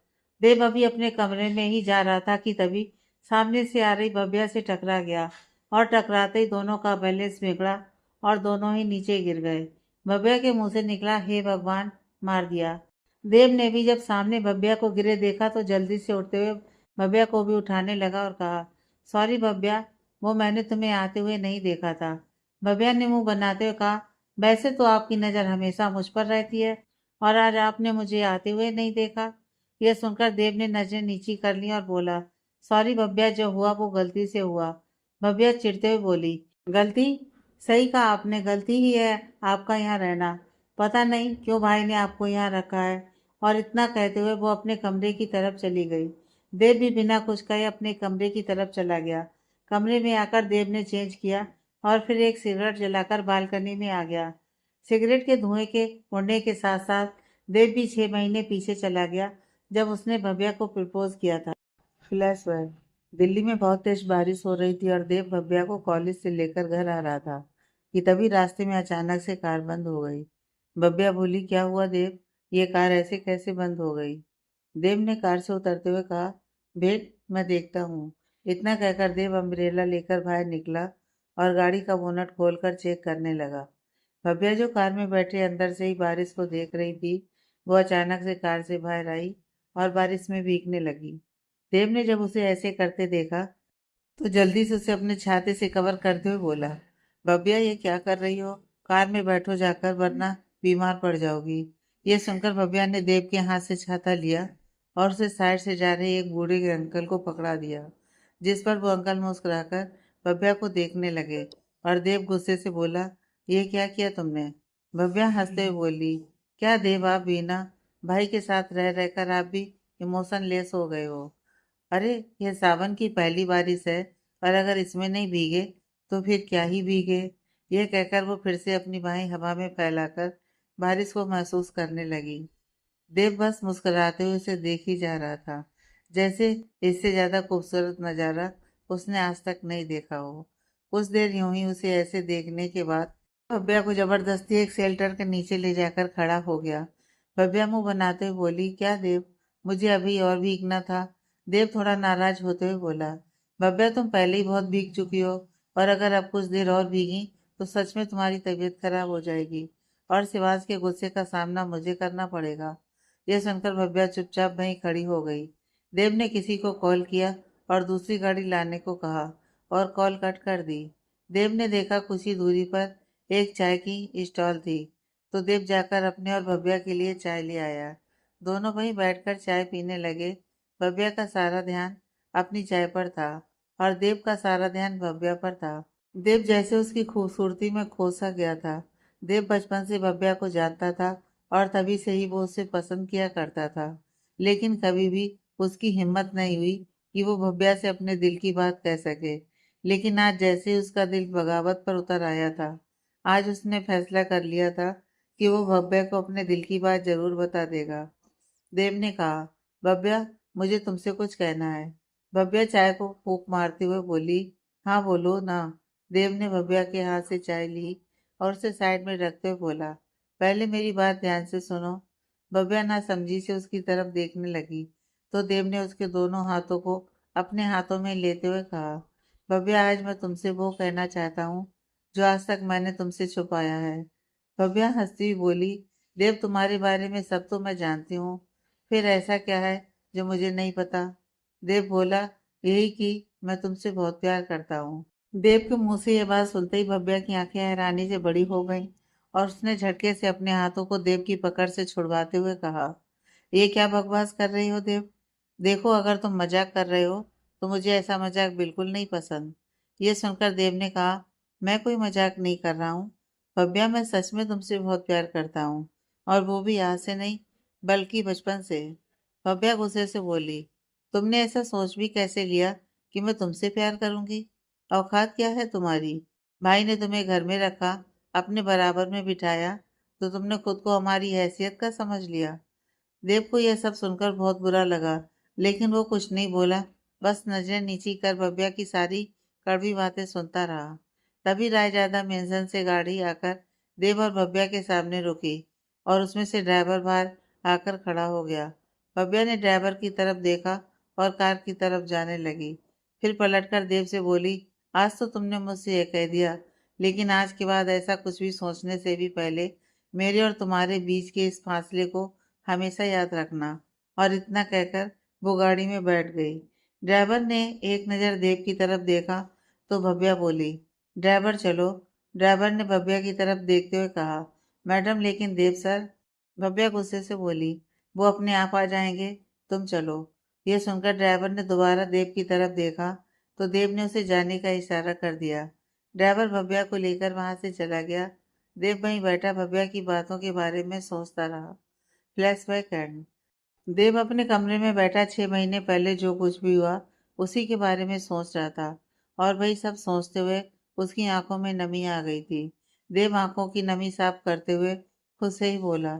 देव अभी अपने कमरे में ही जा रहा था कि तभी सामने से आ रही भव्या से टकरा गया और टकराते ही दोनों का बैलेंस बिगड़ा और दोनों ही नीचे गिर गए। भव्या के मुंह से निकला, हे भगवान, मार दिया। देव ने भी जब सामने भव्या को गिरे देखा तो जल्दी से उठते हुए भव्या को भी उठाने लगा और कहा, सॉरी भव्या, वो मैंने तुम्हें आते हुए नहीं देखा था। भव्या ने मुंह बनाते हुए कहा, वैसे तो आपकी नज़र हमेशा मुझ पर रहती है और आज आपने मुझे आते हुए नहीं देखा। यह सुनकर देव ने नजरें नीची कर ली और बोला, सॉरी भव्या, जो हुआ वो गलती से हुआ। भव्या चिढ़ते हुए बोली, गलती? सही कहा आपने, गलती ही है आपका यहाँ रहना। पता नहीं क्यों भाई ने आपको यहाँ रखा है। और इतना कहते हुए वो अपने कमरे की तरफ चली गई। देव भी बिना कुछ कहे अपने कमरे की तरफ चला गया। कमरे में आकर देव ने चेंज किया और फिर एक सिगरेट जलाकर बालकनी में आ गया। सिगरेट के धुएं के उड़ने के साथ साथ देव भी 6 महीने पीछे चला गया, जब उसने भव्या को प्रपोज किया था। फ्लैशबैक। दिल्ली में बहुत तेज बारिश हो रही थी और देव भव्या को कॉलेज से लेकर घर आ रहा था कि तभी रास्ते में अचानक से कार बंद हो गई। भव्या बोली, क्या हुआ देव, ये कार ऐसे कैसे बंद हो गई? देव ने कार से उतरते हुए कहा, वेट, मैं देखता हूँ। इतना कहकर देव अम्ब्रेला लेकर बाहर निकला और गाड़ी का बोनट खोलकर चेक करने लगा। भव्या जो कार में बैठे अंदर से ही बारिश को देख रही थी, वो अचानक से कार से बाहर आई और बारिश में भीगने लगी। देव ने जब उसे ऐसे करते देखा तो जल्दी से उसे अपने छाते से कवर करते हुए बोला, भव्या ये क्या कर रही हो? कार में बैठो जाकर, वरना बीमार पड़ जाओगी। ये सुनकर भव्या ने देव के हाथ से छाता लिया और उसे साइड से जा रहे एक बूढ़े के अंकल को पकड़ा दिया, जिस पर वो अंकल मुस्कुराकर भव्या को देखने लगे। और देव गुस्से से बोला, ये क्या किया तुमने? भव्या हंसते हुए बोली, क्या देव, आप भी ना, भाई के साथ रह रहकर आप भी इमोशनलेस हो गए हो। अरे, यह सावन की पहली बारिश है और अगर इसमें नहीं भीगे तो फिर क्या ही भीगे। यह कहकर वो फिर से अपनी बाहें हवा में फैलाकर बारिश को महसूस करने लगी। देव बस मुस्कुराते हुए उसे देख ही जा रहा था, जैसे इससे ज्यादा खूबसूरत नजारा उसने आज तक नहीं देखा हो। कुछ देर यूं ही उसे ऐसे देखने के बाद भव्या को जबरदस्ती एक शेल्टर के नीचे ले जाकर खड़ा हो गया। भव्या मुंह बनाते हुए बोली, क्या देव, मुझे अभी और भीगना था? देव थोड़ा नाराज होते हुए बोला, भव्या तुम पहले ही बहुत भीग चुकी हो और अगर अब कुछ देर और भीगी तो सच में तुम्हारी तबीयत खराब हो जाएगी और शिवाज के गुस्से का सामना मुझे करना पड़ेगा। यह सुनकर भव्या चुपचाप वहीं खड़ी हो गई। देव ने किसी को कॉल किया और दूसरी गाड़ी लाने को कहा और कॉल कट कर दी। देव ने देखा कुछ ही दूरी पर एक चाय की स्टॉल थी, तो देव जाकर अपने और भव्या के लिए चाय ले आया। दोनों वहीं बैठकर चाय पीने लगे। भव्या का सारा ध्यान अपनी चाय पर था और देव का सारा ध्यान भव्या पर था। देव जैसे उसकी खूबसूरती में खो सा गया था। देव बचपन से भव्या को जानता था और तभी से ही वो उसे पसंद किया करता था, लेकिन कभी भी उसकी हिम्मत नहीं हुई कि वो भव्या से अपने दिल की बात कह सके। लेकिन आज जैसे ही उसका दिल बगावत पर उतर आया था, आज उसने फैसला कर लिया था कि वो भव्या को अपने दिल की बात जरूर बता देगा। देव ने कहा, भव्या, मुझे तुमसे कुछ कहना है। भव्या चाय को फूंक मारते हुए बोली, हाँ बोलो ना। देव ने भव्या के हाथ से चाय ली और उसे साइड में रखते हुए बोला, पहले मेरी बात ध्यान से सुनो। भव्या ना समझी से उसकी तरफ देखने लगी, तो देव ने उसके दोनों हाथों को अपने हाथों में लेते हुए कहा, भव्या, आज मैं तुमसे वो कहना चाहता हूँ जो आज तक मैंने तुमसे छुपाया है। भव्या हंसती हुई बोली, देव, तुम्हारे बारे में सब तो मैं जानती हूँ, फिर ऐसा क्या है जो मुझे नहीं पता? देव बोला, यही कि मैं तुमसे बहुत प्यार करता हूँ। देव के मुंह से यह बात सुनते ही भव्या की आंखें हैरानी से बड़ी हो गईं और उसने झटके से अपने हाथों को देव की पकड़ से छुड़वाते हुए कहा, ये क्या बकवास कर रही हो देव? देखो, अगर तुम मजाक कर रहे हो तो मुझे ऐसा मजाक बिल्कुल नहीं पसंद। ये सुनकर देव ने कहा, मैं कोई मजाक नहीं कर रहा हूँ भव्या, मैं सच में तुमसे बहुत प्यार करता हूँ और वो भी आज से नहीं बल्कि बचपन से। भव्या गुस्से से बोली, तुमने ऐसा सोच भी कैसे लिया कि मैं तुमसे प्यार करूंगी? औकात क्या है तुम्हारी? भाई ने तुम्हें घर में रखा, अपने बराबर में बिठाया, तो तुमने खुद को हमारी हैसियत का समझ लिया। देव को यह सब सुनकर बहुत बुरा लगा, लेकिन वो कुछ नहीं बोला, बस नजरें नीची कर भव्या की सारी कड़वी बातें सुनता रहा। तभी रायजादा मेंशन से गाड़ी आकर देव और भव्या के सामने रुकी और उसमें से ड्राइवर बाहर आकर खड़ा हो गया। भव्या ने ड्राइवर की तरफ देखा और कार की तरफ जाने लगी। फिर पलटकर देव से बोली, आज तो तुमने मुझसे यह कह दिया, लेकिन आज के बाद ऐसा कुछ भी सोचने से भी पहले मेरे और तुम्हारे बीच के इस फासले को हमेशा याद रखना। और इतना कहकर वो गाड़ी में बैठ गई। ड्राइवर ने एक नज़र देव की तरफ देखा तो भव्या बोली, ड्राइवर चलो, ड्राइवर ने भव्या की तरफ देखते हुए कहा। मैडम, लेकिन देव सर। भव्या गुस्से से बोली। वो अपने आप आ जाएंगे, तुम चलो। यह सुनकर ड्राइवर ने दोबारा देव की तरफ देखा तो देव ने उसे जाने का इशारा कर दिया। ड्राइवर भव्या को लेकर वहां से चला गया। देव वहीं बैठा भव्या की बातों के बारे में सोचता रहा। Flashback and. देव अपने कमरे में बैठा 6 महीने पहले जो कुछ भी हुआ उसी के बारे में सोच रहा था, और वही सब सोचते हुए उसकी आंखों में नमी आ गई थी। देव आंखों की नमी साफ करते हुए खुद से ही बोला,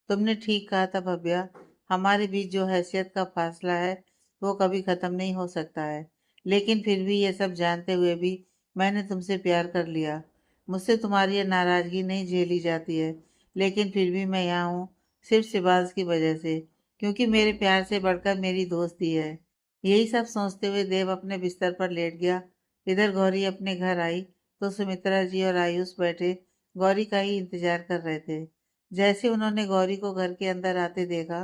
तुमने ठीक कहा था भव्या। हमारे बीच जो हैसियत का फासला है वो कभी खत्म नहीं हो सकता है, लेकिन फिर भी ये सब जानते हुए भी मैंने तुमसे प्यार कर लिया। मुझसे तुम्हारी ये नाराजगी नहीं झेली जाती है, लेकिन फिर भी मैं यहाँ हूँ, सिर्फ शिबाज की वजह से, क्योंकि मेरे प्यार से बढ़कर मेरी दोस्ती है। यही सब सोचते हुए देव अपने बिस्तर पर लेट गया। इधर गौरी अपने घर आई तो सुमित्रा जी और आयुष बैठे गौरी का ही इंतजार कर रहे थे। जैसे उन्होंने गौरी को घर के अंदर आते देखा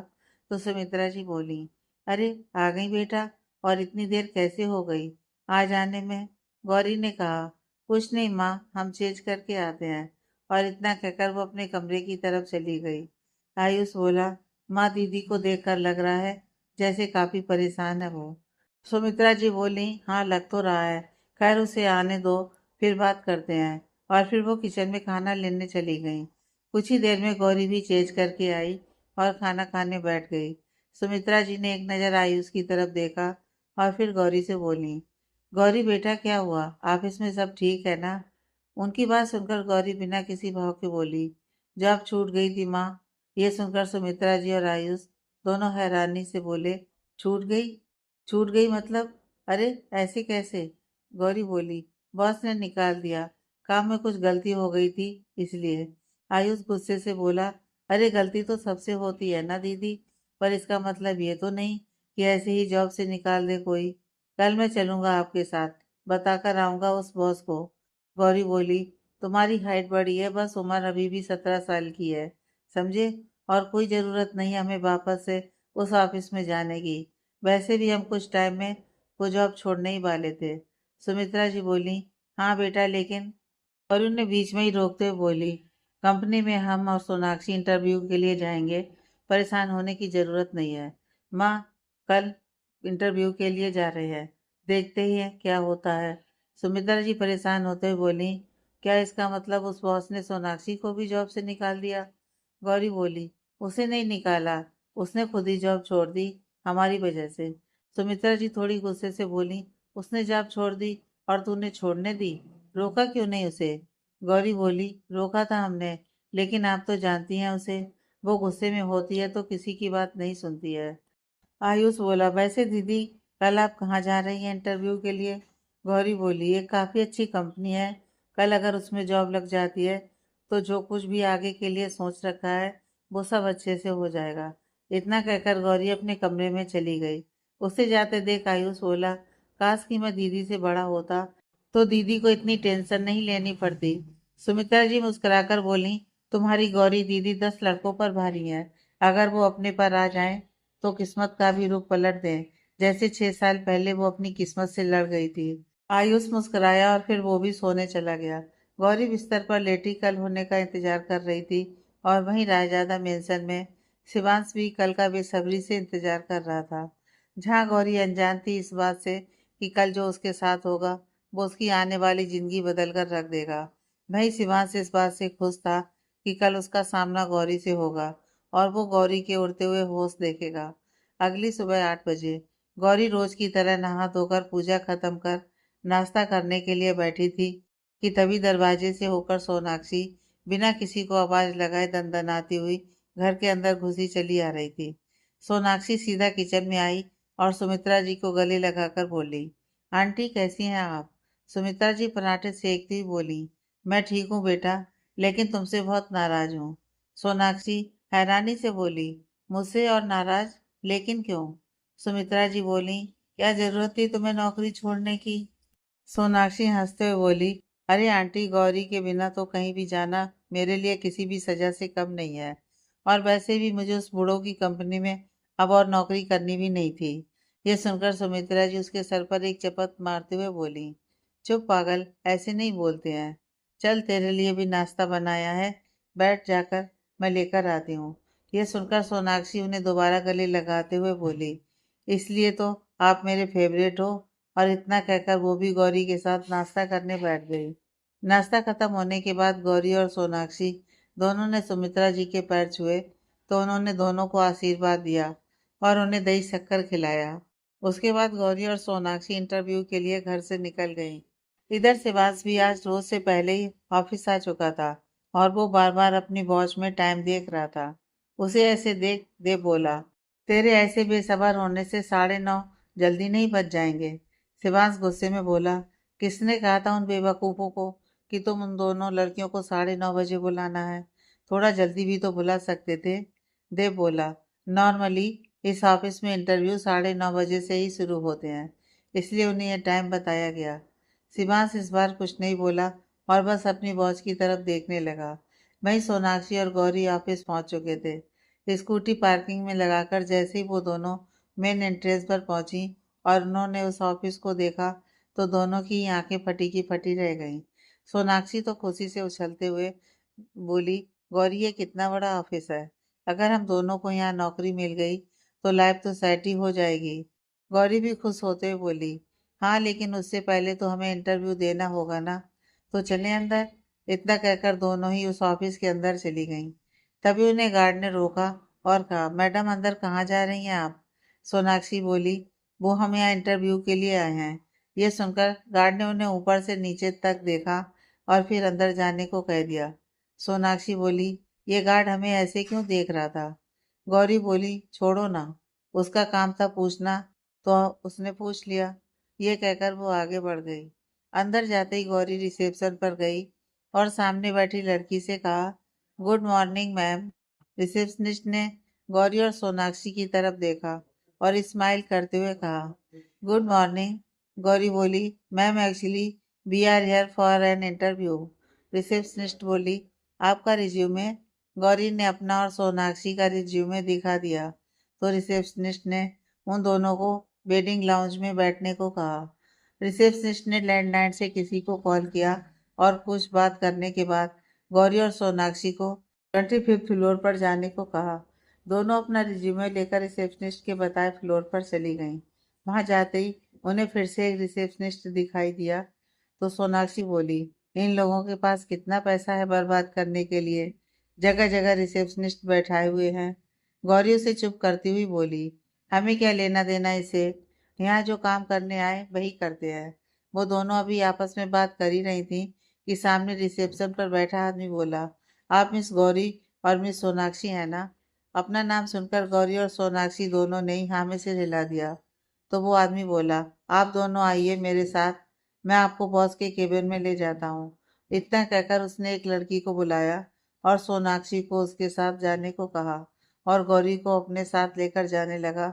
तो सुमित्रा जी बोली, अरे आ गई बेटा, और इतनी देर कैसे हो गई आ जाने में? गौरी ने कहा, कुछ नहीं माँ, हम चेंज करके आते हैं। और इतना कहकर वो अपने कमरे की तरफ चली गई। आयुष बोला, माँ दीदी को देखकर लग रहा है जैसे काफी परेशान है वो। सुमित्रा जी बोली, हाँ लग तो रहा है। खैर उसे आने दो, फिर बात करते हैं। और फिर वो किचन में खाना लेने चली गई। कुछ ही देर में गौरी भी चेंज करके आई और खाना खाने बैठ गई। सुमित्रा जी ने एक नज़र आयुष की तरफ देखा और फिर गौरी से बोली, गौरी बेटा क्या हुआ, ऑफिस में सब ठीक है ना? उनकी बात सुनकर गौरी बिना किसी भाव के बोली, जॉब छूट गई थी माँ। ये सुनकर सुमित्रा जी और आयुष दोनों हैरानी से बोले, छूट गई? छूट गई मतलब? अरे ऐसे कैसे? गौरी बोली, बॉस ने निकाल दिया, काम में कुछ गलती हो गई थी इसलिए। आयुष गुस्से से बोला, अरे गलती तो सबसे होती है ना दीदी, पर इसका मतलब ये तो नहीं कि ऐसे ही जॉब से निकाल दे कोई। कल मैं चलूंगा आपके साथ, बताकर आऊंगा उस बॉस को। गौरी बोली, तुम्हारी हाइट बड़ी है, बस उम्र अभी भी 17 साल की है, समझे? और कोई ज़रूरत नहीं हमें वापस से उस ऑफिस में जाने की। वैसे भी हम कुछ टाइम में वो जॉब छोड़ने ही वाले थे। सुमित्रा जी बोली, हाँ बेटा लेकिन। और उन्हें बीच में ही रोकते हुए बोली, कंपनी में हम और सोनाक्षी इंटरव्यू के लिए जाएंगे, परेशान होने की ज़रूरत नहीं है। माँ, कल इंटरव्यू के लिए जा रहे हैं, देखते ही हैं क्या होता है। सुमित्रा जी परेशान होते हुए बोली, क्या इसका मतलब उस बॉस ने सोनाक्षी को भी जॉब से निकाल दिया? गौरी बोली, उसे नहीं निकाला, उसने खुद ही जॉब छोड़ दी, हमारी वजह से। सुमित्रा जी थोड़ी गुस्से से बोली, उसने जॉब छोड़ दी और तूने छोड़ने दी? रोका क्यों नहीं उसे? गौरी बोली, रोका था हमने, लेकिन आप तो जानती हैं उसे, वो गुस्से में होती है तो किसी की बात नहीं सुनती है। आयुष बोला, वैसे दीदी कल आप कहाँ जा रही हैं इंटरव्यू के लिए? गौरी बोली, ये काफ़ी अच्छी कंपनी है, कल अगर उसमें जॉब लग जाती है तो जो कुछ भी आगे के लिए सोच रखा है वो सब अच्छे से हो जाएगा। इतना कहकर गौरी अपने कमरे में चली गई। उसे जाते देख आयुष बोला, काश कि मैं दीदी से बड़ा होता तो दीदी को इतनी टेंशन नहीं लेनी पड़ती। सुमित्रा जी मुस्कुराकर बोली, तुम्हारी गौरी दीदी 10 लड़कों पर भारी है, अगर वो अपने पर आ जाए तो किस्मत का भी रुख पलट दें, जैसे 6 साल पहले वो अपनी किस्मत से लड़ गई थी। आयुष मुस्कुराया और फिर वो भी सोने चला गया। गौरी बिस्तर पर लेटी कल होने का इंतजार कर रही थी, और वहीं रायजादा मेंशन में शिवांश भी कल का बेसब्री से इंतजार कर रहा था। जहाँ गौरी अनजान थी इस बात से कि कल जो उसके साथ होगा वो उसकी आने वाली जिंदगी बदल कर रख देगा, वहीं शिवांश इस बात से खुश था कि कल उसका सामना गौरी से होगा और वो गौरी के उड़ते हुए होश देखेगा। अगली सुबह 8 बजे गौरी रोज की तरह नहा धोकर पूजा खत्म कर नाश्ता करने के लिए बैठी थी कि तभी दरवाजे से होकर सोनाक्षी बिना किसी को आवाज लगाए दंदनाती हुई घर के अंदर घुसी चली आ रही थी। सोनाक्षी सीधा किचन में आई और सुमित्रा जी को गले लगाकर बोली, आंटी कैसी हैं आप? सुमित्रा जी पराठे सेकती हुई बोली, मैं ठीक हूँ बेटा, लेकिन तुमसे बहुत नाराज हूँ। सोनाक्षी हैरानी से बोली, मुझसे और नाराज? लेकिन क्यों? सुमित्रा जी बोली, क्या जरूरत थी तुम्हें नौकरी छोड़ने की? सोनाक्षी हंसते हुए बोली, अरे आंटी, गौरी के बिना तो कहीं भी जाना मेरे लिए किसी भी सजा से कम नहीं है, और वैसे भी मुझे उस बूढ़ों की कंपनी में अब और नौकरी करनी भी नहीं थी। यह सुनकर सुमित्रा जी उसके सर पर एक चपत मारते हुए बोली, चुप पागल, ऐसे नहीं बोलते हैं। चल तेरे लिए भी नाश्ता बनाया है, बैठ जाकर, मैं लेकर आती हूँ। यह सुनकर सोनाक्षी उन्हें दोबारा गले लगाते हुए बोली, इसलिए तो आप मेरे फेवरेट हो। और इतना कहकर वो भी गौरी के साथ नाश्ता करने बैठ गई। नाश्ता खत्म होने के बाद गौरी और सोनाक्षी दोनों ने सुमित्रा जी के पैर छुए तो उन्होंने दोनों को आशीर्वाद दिया और उन्हें दही शक्कर खिलाया। उसके बाद गौरी और सोनाक्षी इंटरव्यू के लिए घर से निकल गईं। इधर शिवांश भी आज रोज से पहले ही ऑफिस आ चुका था और वो बार बार अपनी वॉच में टाइम देख रहा था। उसे ऐसे देख देव बोला, तेरे ऐसे बेसब्र होने से 9:30 जल्दी नहीं बज जाएंगे। शिवांश गुस्से में बोला, किसने कहा था उन बेवकूफ़ों को कि तुम उन दोनों लड़कियों को 9:30 बजे बुलाना है? थोड़ा जल्दी भी तो बुला सकते थे। देव बोला, नॉर्मली इस ऑफिस में इंटरव्यू 9:30 बजे से ही शुरू होते हैं, इसलिए उन्हें यह टाइम बताया गया। शिवांश इस बार कुछ नहीं बोला और बस अपनी वॉच की तरफ देखने लगा। वहीं सोनाक्षी और गौरी ऑफिस पहुंच चुके थे। स्कूटी पार्किंग में लगाकर जैसे ही वो दोनों मेन एंट्रेंस पर पहुंची और उन्होंने उस ऑफिस को देखा तो दोनों की आंखें फटी की फटी रह गईं। सोनाक्षी तो खुशी से उछलते हुए बोली, गौरी ये कितना बड़ा ऑफिस है। अगर हम दोनों को यहाँ नौकरी मिल गई तो लाइफ तो सेट ही हो जाएगी। गौरी भी खुश होते हुए बोली, हाँ लेकिन उससे पहले तो हमें इंटरव्यू देना होगा ना, तो चलें अंदर। इतना कहकर दोनों ही उस ऑफिस के अंदर चली गईं। तभी उन्हें गार्ड ने रोका और कहा, मैडम अंदर कहाँ जा रही हैं आप? सोनाक्षी बोली, वो हम यहाँ इंटरव्यू के लिए आए हैं। ये सुनकर गार्ड ने उन्हें ऊपर से नीचे तक देखा और फिर अंदर जाने को कह दिया। सोनाक्षी बोली, ये गार्ड हमें ऐसे क्यों देख रहा था? गौरी बोली, छोड़ो ना, उसका काम था पूछना, तो उसने पूछ लिया। ये कहकर वो आगे बढ़ गई। अंदर जाते ही गौरी रिसेप्शन पर गई और सामने बैठी लड़की से कहा, गुड मॉर्निंग मैम। रिसेप्शनिस्ट ने गौरी और सोनाक्षी की तरफ देखा और स्माइल करते हुए कहा, गुड मॉर्निंग। गौरी बोली, ma'am actually we are here for an interview. Receptionist बोली, आपका रिज्यूमे? गौरी ने अपना और सोनाक्षी का रिज्यूमे दिखा दिया तो रिसेप्शनिस्ट ने उन दोनों को वेडिंग लाउंज में बैठने को कहा। रिसेप्शनिस्ट ने लैंडलाइन से किसी को कॉल किया और कुछ बात करने के बाद गौरी और सोनाक्षी को 25th फ्लोर पर जाने को कहा। दोनों अपना रिज्यूमे लेकर रिसेप्शनिस्ट के बताए फ्लोर पर चली गईं। वहां जाते ही उन्हें फिर से एक रिसेप्शनिस्ट दिखाई दिया तो सोनाक्षी बोली, इन लोगों के पास कितना पैसा है बर्बाद करने के लिए, जगह जगह रिसेप्शनिस्ट बैठाए हुए हैं। गौरी उसे चुप करती हुई बोली, हमें क्या लेना देना इसे, यहाँ जो काम करने आए वही करते हैं। वो दोनों अभी आपस में बात कर ही रही थी कि सामने रिसेप्शन पर बैठा आदमी बोला, आप मिस गौरी और मिस सोनाक्षी हैं ना? अपना नाम सुनकर गौरी और सोनाक्षी दोनों ने ही हाँ में सिर हिला दिया। तो वो आदमी बोला, आप दोनों आइए मेरे साथ, मैं आपको बॉस के केबिन में ले जाता हूँ। इतना कहकर उसने एक लड़की को बुलाया और सोनाक्षी को उसके साथ जाने को कहा और गौरी को अपने साथ लेकर जाने लगा।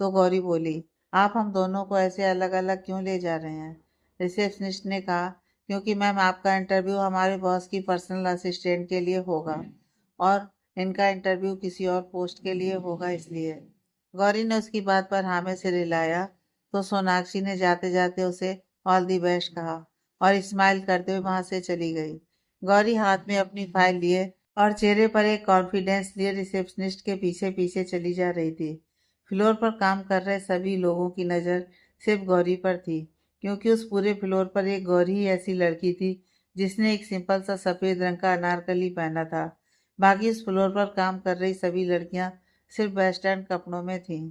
तो गौरी बोली, आप हम दोनों को ऐसे अलग अलग क्यों ले जा रहे हैं? रिसेप्शनिस्ट ने कहा, क्योंकि मैम आपका इंटरव्यू हमारे बॉस की पर्सनल असिस्टेंट के लिए होगा और इनका इंटरव्यू किसी और पोस्ट के लिए होगा, इसलिए। गौरी ने उसकी बात पर हाँ में सिर हिलाया तो सोनाक्षी ने जाते जाते उसे ऑल दी बेस्ट कहा और स्माइल करते हुए वहां से चली गई। गौरी हाथ में अपनी फाइल लिए और चेहरे पर एक कॉन्फिडेंस लिए रिसेप्शनिस्ट के पीछे पीछे चली जा रही थी। फ्लोर पर काम कर रहे सभी लोगों की नज़र सिर्फ गौरी पर थी, क्योंकि उस पूरे फ्लोर पर एक गौरी ही ऐसी लड़की थी जिसने एक सिंपल सा सफ़ेद रंग का अनारकली पहना था। बाकी उस फ्लोर पर काम कर रही सभी लड़कियां सिर्फ वेस्टर्न कपड़ों में थीं।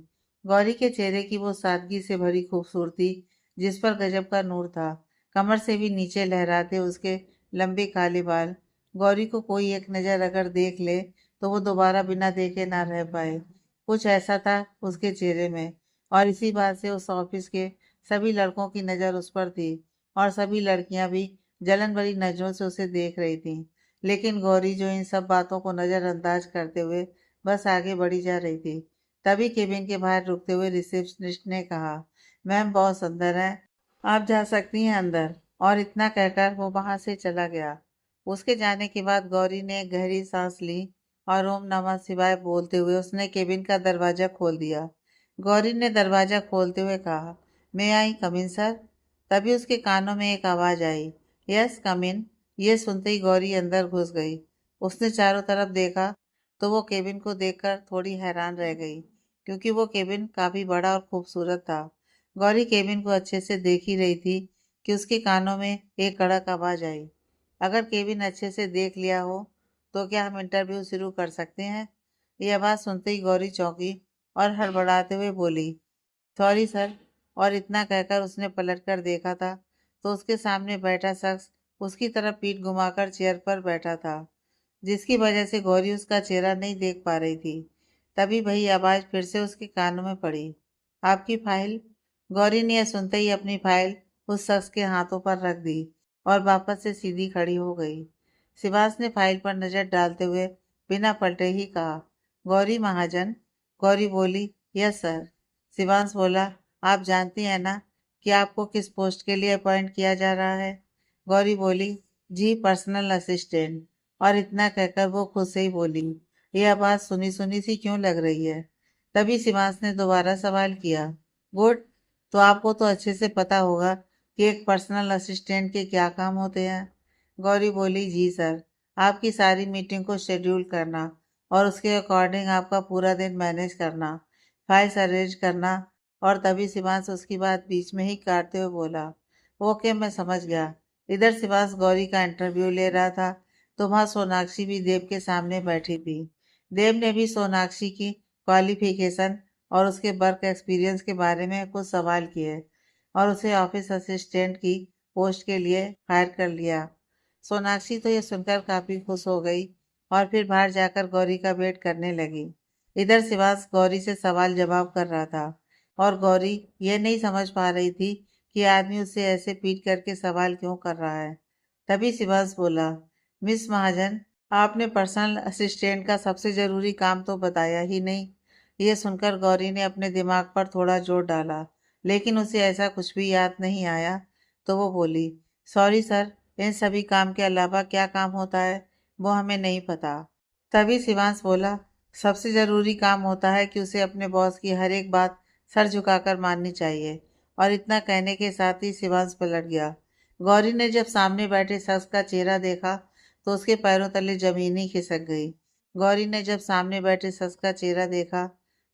गौरी के चेहरे की वो सादगी से भरी खूबसूरती जिस पर गजब का नूर था, कमर से भी नीचे लहराते उसके लंबे काले बाल। गौरी को कोई एक नज़र अगर देख ले तो वो दोबारा बिना देखे ना रह पाए। कुछ ऐसा था उसके चेहरे में और इसी बात से उस ऑफिस के सभी लड़कों की नज़र उस पर थी और सभी लड़कियां भी जलन भरी नजरों से उसे देख रही थीं। लेकिन गौरी जो इन सब बातों को नज़रअंदाज करते हुए बस आगे बढ़ी जा रही थी। तभी केबिन के बाहर रुकते हुए रिसेप्शनिस्ट ने कहा, मैम बॉस अंदर है, आप जा सकती हैं अंदर। और इतना कहकर वो वहां से चला गया। उसके जाने के बाद गौरी ने एक गहरी सांस ली और ओम नमः शिवाय बोलते हुए उसने केबिन का दरवाजा खोल दिया। गौरी ने दरवाजा खोलते हुए कहा, मे आई कम इन सर? तभी उसके कानों में एक आवाज़ आई, यस कम इन। ये सुनते ही गौरी अंदर घुस गई। उसने चारों तरफ देखा तो वो केबिन को देखकर थोड़ी हैरान रह गई, क्योंकि वो केबिन काफी बड़ा और खूबसूरत था। गौरी केबिन को अच्छे से देख ही रही थी कि उसके कानों में एक कड़क आवाज आई। अगर केबिन अच्छे से देख लिया हो तो क्या हम इंटरव्यू शुरू कर सकते हैं? ये आवाज सुनते ही गौरी चौंकी और हड़बड़ाते हुए बोली, सॉरी सर। और इतना कहकर उसने पलटकर देखा था तो उसके सामने बैठा शख्स उसकी तरफ पीठ घुमाकर चेयर पर बैठा था, जिसकी वजह से गौरी उसका चेहरा नहीं देख पा रही थी। तभी वही आवाज फिर से उसके कानों में पड़ी, आपकी फाइल। गौरी ने यह सुनते ही अपनी फाइल उस शख्स के हाथों पर रख दी और वापस से सीधी खड़ी हो गई। शिवास ने फाइल पर नजर डालते हुए बिना पलटे ही कहा, गौरी महाजन। गौरी बोली, यस सर। शिवांश बोला, आप जानती हैं ना कि आपको किस पोस्ट के लिए अपॉइंट किया जा रहा है? गौरी बोली, जी पर्सनल असिस्टेंट। और इतना कहकर वो खुद से ही बोली, यह बात सुनी सुनी सी क्यों लग रही है? तभी शिवांश ने दोबारा सवाल किया, गुड। तो आपको तो अच्छे से पता होगा कि एक पर्सनल असिस्टेंट के क्या काम होते हैं। गौरी बोली, जी सर। आपकी सारी मीटिंग को शेड्यूल करना और उसके अकॉर्डिंग आपका पूरा दिन मैनेज करना, फाइल्स अरेंज करना। और तभी शिवांश उसकी बात बीच में ही काटते हुए बोला, ओके मैं समझ गया। इधर शिवांश गौरी का इंटरव्यू ले रहा था तो वहाँ सोनाक्षी भी देव के सामने बैठी थी। देव ने भी सोनाक्षी की क्वालिफिकेशन और उसके वर्क एक्सपीरियंस के बारे में कुछ सवाल किए और उसे ऑफिस असिस्टेंट की पोस्ट के लिए हायर कर लिया। सोनाक्षी तो ये सुनकर काफी खुश हो गई और फिर बाहर जाकर गौरी का वेट करने लगी। इधर शिवांश गौरी से सवाल जवाब कर रहा था और गौरी ये नहीं समझ पा रही थी कि आदमी उससे ऐसे पीट करके सवाल क्यों कर रहा है। तभी शिवांश बोला, मिस महाजन, आपने पर्सनल असिस्टेंट का सबसे जरूरी काम तो बताया ही नहीं। ये सुनकर गौरी ने अपने दिमाग पर थोड़ा जोर डाला, लेकिन उसे ऐसा कुछ भी याद नहीं आया। तो वो बोली, सॉरी सर, इन सभी काम के अलावा क्या काम होता है वो हमें नहीं पता। तभी शिवांश बोला, सबसे जरूरी काम होता है कि उसे अपने बॉस की हर एक बात सर झुकाकर माननी चाहिए। और इतना कहने के साथ ही शिवांश पलट गया। गौरी ने जब सामने बैठे शख्स का चेहरा देखा तो उसके पैरों तले जमीन ही खिसक गई। गौरी ने जब सामने बैठे शख्स का चेहरा देखा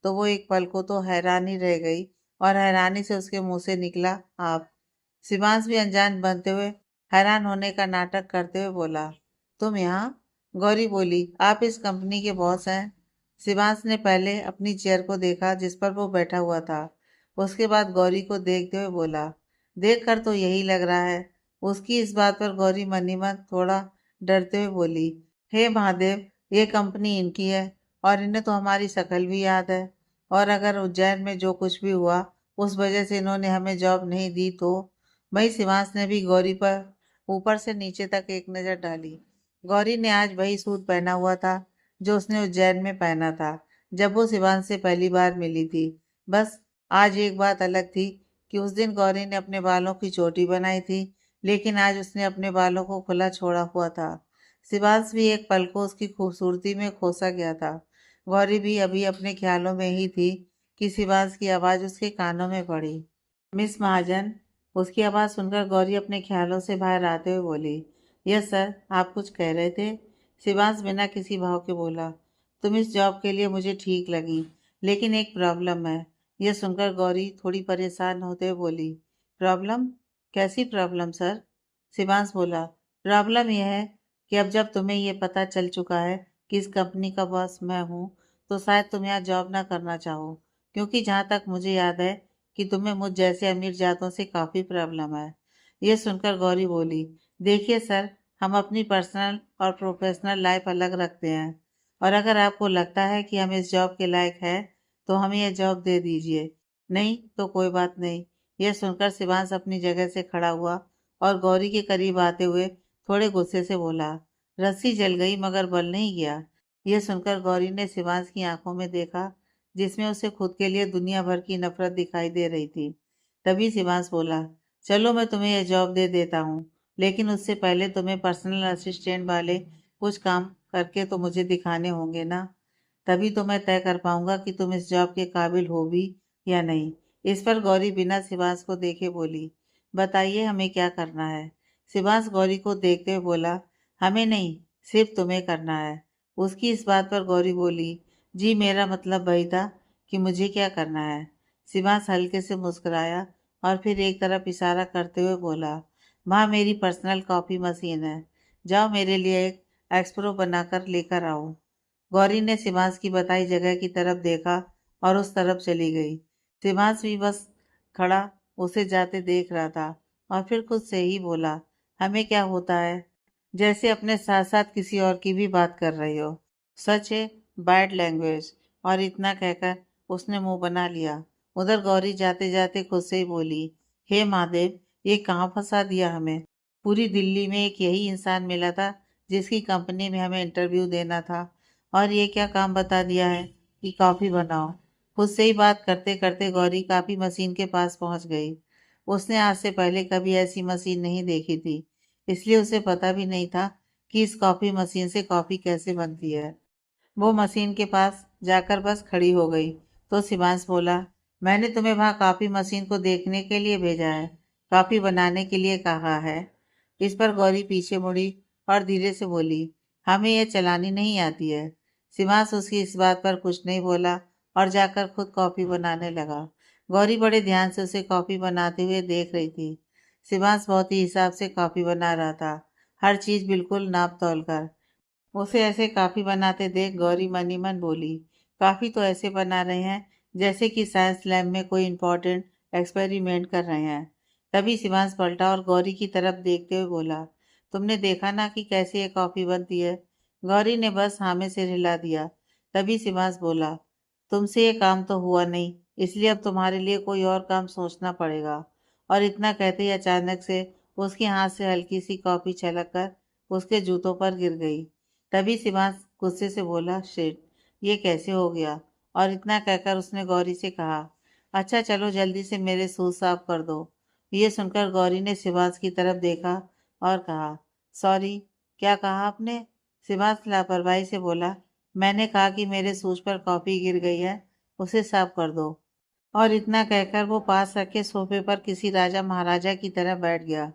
तो वो एक पल को तो हैरान ही रह गई और हैरानी से उसके मुंह से निकला, आप। शिवांश भी अनजान बनते हुए हैरान होने का नाटक करते हुए बोला, तुम यहाँ? गौरी बोली, आप इस कंपनी के बॉस हैं? शिवांश ने पहले अपनी चेयर को देखा जिस पर वो बैठा हुआ था, उसके बाद गौरी को देखते हुए बोला, देखकर तो यही लग रहा है। उसकी इस बात पर गौरी मन ही मन थोड़ा डरते हुए बोली, हे महादेव, ये कंपनी इनकी है और इन्हें तो हमारी शक्ल भी याद है। और अगर उज्जैन में जो कुछ भी हुआ उस वजह से इन्होंने हमें जॉब नहीं दी तो? वही शिवांश ने भी गौरी पर ऊपर से नीचे तक एक नजर डाली। गौरी ने आज वही सूट पहना हुआ था जो उसने उज्जैन में पहना था जब वो शिवांश से पहली बार मिली थी। बस आज एक बात अलग थी कि उस दिन गौरी ने अपने बालों की चोटी बनाई थी, लेकिन आज उसने अपने बालों को खुला छोड़ा हुआ था। शिवांश भी एक पल को उसकी खूबसूरती में खोसा गया था। गौरी भी अभी अपने ख्यालों में ही थी कि शिवांश की आवाज उसके कानों में पड़ी, मिस महाजन। उसकी आवाज़ सुनकर गौरी अपने ख्यालों से बाहर आते हुए बोली, यस सर, आप कुछ कह रहे थे? शिवांश बिना किसी भाव के बोला, तुम इस जॉब के लिए मुझे ठीक लगी, लेकिन एक प्रॉब्लम है। यह सुनकर गौरी थोड़ी परेशान होते हुए बोली, प्रॉब्लम? कैसी प्रॉब्लम सर? शिवांश बोला, प्रॉब्लम यह है कि अब जब तुम्हें ये पता चल चुका है कि इस कंपनी का बॉस मैं हूँ तो शायद तुम यहाँ जॉब ना करना चाहो, क्योंकि जहाँ तक मुझे याद है कि तुम्हें मुझ जैसे अमीर जातों से काफ़ी प्रॉब्लम है। ये सुनकर गौरी बोली, देखिए सर, हम अपनी पर्सनल और प्रोफेशनल लाइफ अलग रखते हैं और अगर आपको लगता है कि हम इस जॉब के लायक हैं तो हमें यह जॉब दे दीजिए, नहीं तो कोई बात नहीं। यह सुनकर शिवांश अपनी जगह से खड़ा हुआ और गौरी के करीब आते हुए थोड़े गुस्से से बोला, रस्सी जल गई मगर बल नहीं गया। यह सुनकर गौरी ने शिवांश की आंखों में देखा जिसमें उसे खुद के लिए दुनिया भर की नफरत दिखाई दे रही थी। तभी शिवांश बोला, चलो मैं तुम्हें यह जॉब दे देता हूँ, लेकिन उससे पहले तुम्हें पर्सनल असिस्टेंट वाले कुछ काम करके तो मुझे दिखाने होंगे ना। तभी तो मैं तय कर पाऊंगा कि तुम इस जॉब के काबिल हो भी या नहीं। इस पर गौरी बिना शिवांश को देखे बोली, बताइए हमें क्या करना है? शिवांश गौरी को देखते हुए बोला, हमें नहीं, सिर्फ तुम्हें करना है। उसकी इस बात पर गौरी बोली, जी मेरा मतलब वही था कि मुझे क्या करना है। शिवांश हल्के से मुस्कुराया और फिर एक तरफ इशारा करते हुए बोला, वहाँ मेरी पर्सनल कॉफ़ी मशीन है, जाओ मेरे लिए एक एक्सप्रो बनाकर लेकर आओ। गौरी ने शिवांश की बताई जगह की तरफ देखा और उस तरफ चली गई। शिवांश भी बस खड़ा उसे जाते देख रहा था और फिर खुद से ही बोला, हमें क्या होता है, जैसे अपने साथ साथ किसी और की भी बात कर रही हो। सच है, बैड लैंग्वेज। और इतना कहकर उसने मुंह बना लिया। उधर गौरी जाते जाते खुद से ही बोली, हे महादेव, ये कहाँ फंसा दिया हमें। पूरी दिल्ली में एक यही इंसान मिला था जिसकी कंपनी में हमें इंटरव्यू देना था, और ये क्या काम बता दिया है कि कॉफ़ी बनाओ। खुद से ही बात करते करते गौरी काफ़ी मशीन के पास पहुंच गई। उसने आज से पहले कभी ऐसी मशीन नहीं देखी थी, इसलिए उसे पता भी नहीं था कि इस कॉफ़ी मशीन से कॉफ़ी कैसे बनती है। वो मशीन के पास जाकर बस खड़ी हो गई तो शिवांश बोला, मैंने तुम्हें वहाँ कॉफ़ी मशीन को देखने के लिए भेजा है, कॉफ़ी बनाने के लिए कहा है। इस पर गौरी पीछे मुड़ी और धीरे से बोली, हमें यह चलानी नहीं आती है। शिवांश उसकी इस बात पर कुछ नहीं बोला और जाकर खुद कॉफ़ी बनाने लगा। गौरी बड़े ध्यान से उसे कॉफ़ी बनाते हुए देख रही थी। शिवांश बहुत ही हिसाब से कॉफ़ी बना रहा था, हर चीज़ बिल्कुल नाप तौल कर। उसे ऐसे कॉफ़ी बनाते देख गौरी मन ही मन बोली, कॉफ़ी तो ऐसे बना रहे हैं जैसे कि साइंस लैब में कोई इम्पोर्टेंट एक्सपेरिमेंट कर रहे हैं। तभी शिवांश पलटा और गौरी की तरफ देखते हुए बोला, तुमने देखा ना कि कैसे ये कॉफ़ी बनती है। गौरी ने बस हाँ में सिर हिला दिया। तभी शिवांश बोला, तुमसे ये काम तो हुआ नहीं, इसलिए अब तुम्हारे लिए कोई और काम सोचना पड़ेगा। और इतना कहते ही अचानक से उसके हाथ से हल्की सी कॉफ़ी छलक कर उसके जूतों पर गिर गई। तभी शिवांश गुस्से से बोला, शिट, ये कैसे हो गया। और इतना कहकर उसने गौरी से कहा, अच्छा चलो जल्दी से मेरे शूज साफ कर दो। ये सुनकर गौरी ने शिवांश की तरफ देखा और कहा, सॉरी, क्या कहा आपने। शिवांश लापरवाही से बोला, मैंने कहा कि मेरे शूज पर कॉफी गिर गई है, उसे साफ कर दो। और इतना कहकर वो पास रखे सोफे पर किसी राजा महाराजा की तरह बैठ गया।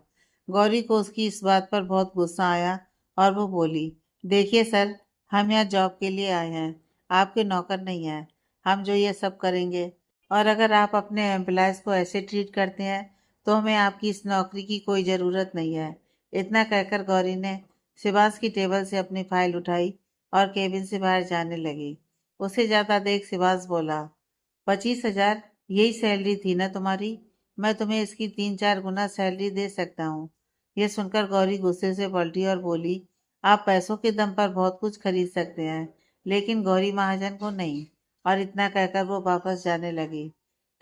गौरी को उसकी इस बात पर बहुत गुस्सा आया और वो बोली, देखिए सर, हम यहाँ जॉब के लिए आए हैं, आपके नौकर नहीं हैं। हम जो ये सब करेंगे, और अगर आप अपने एम्प्लॉयज़ को ऐसे ट्रीट करते हैं तो हमें आपकी इस नौकरी की कोई ज़रूरत नहीं है। इतना कहकर गौरी ने शिवास की टेबल से अपनी फाइल उठाई और केबिन से बाहर जाने लगी। उसे जाता देख शिवास बोला, 25,000 यही सैलरी थी ना तुम्हारी, मैं तुम्हें इसकी 3-4 गुना सैलरी दे सकता हूँ। यह सुनकर गौरी गुस्से से पलटी और बोली, आप पैसों के दम पर बहुत कुछ खरीद सकते हैं, लेकिन गौरी महाजन को नहीं। और इतना कहकर वो वापस जाने लगी।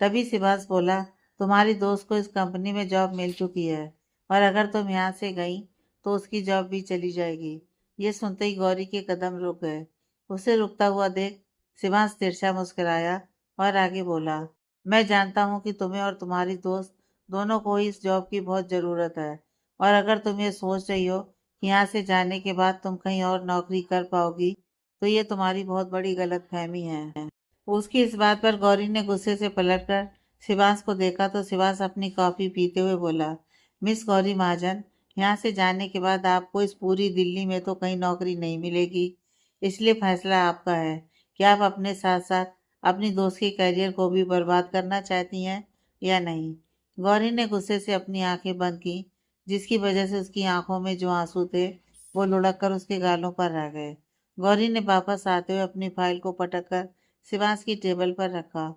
तभी शिवास बोला, तुम्हारी दोस्त को इस कंपनी में जॉब मिल चुकी है, और अगर तुम यहाँ से गई तो उसकी जॉब भी चली जाएगी। ये सुनते ही गौरी के कदम रुक गए। उसे रुकता हुआ देख शिवांश तिरछा मुस्कुराया और आगे बोला, मैं जानता हूँ कि तुम्हें और तुम्हारी दोस्त दोनों को ही इस जॉब की बहुत ज़रूरत है, और अगर तुम ये सोच रही हो कि यहाँ से जाने के बाद तुम कहीं और नौकरी कर पाओगी, तो ये तुम्हारी बहुत बड़ी गलतफहमी है। उसकी इस बात पर गौरी ने गुस्से से पलटकर शिवांश को देखा तो शिवांश अपनी कॉफ़ी पीते हुए बोला, मिस गौरी महाजन, यहाँ से जाने के बाद आपको इस पूरी दिल्ली में तो कहीं नौकरी नहीं मिलेगी, इसलिए फैसला आपका है कि आप अपने साथ साथ अपनी दोस्त के करियर को भी बर्बाद करना चाहती हैं या नहीं। गौरी ने गुस्से से अपनी आंखें बंद की, जिसकी वजह से उसकी आंखों में जो आंसू थे वो लुढ़क कर उसके गालों पर आ गए। गौरी ने वापस आते हुए अपनी फाइल को पटक कर शिवांश की टेबल पर रखा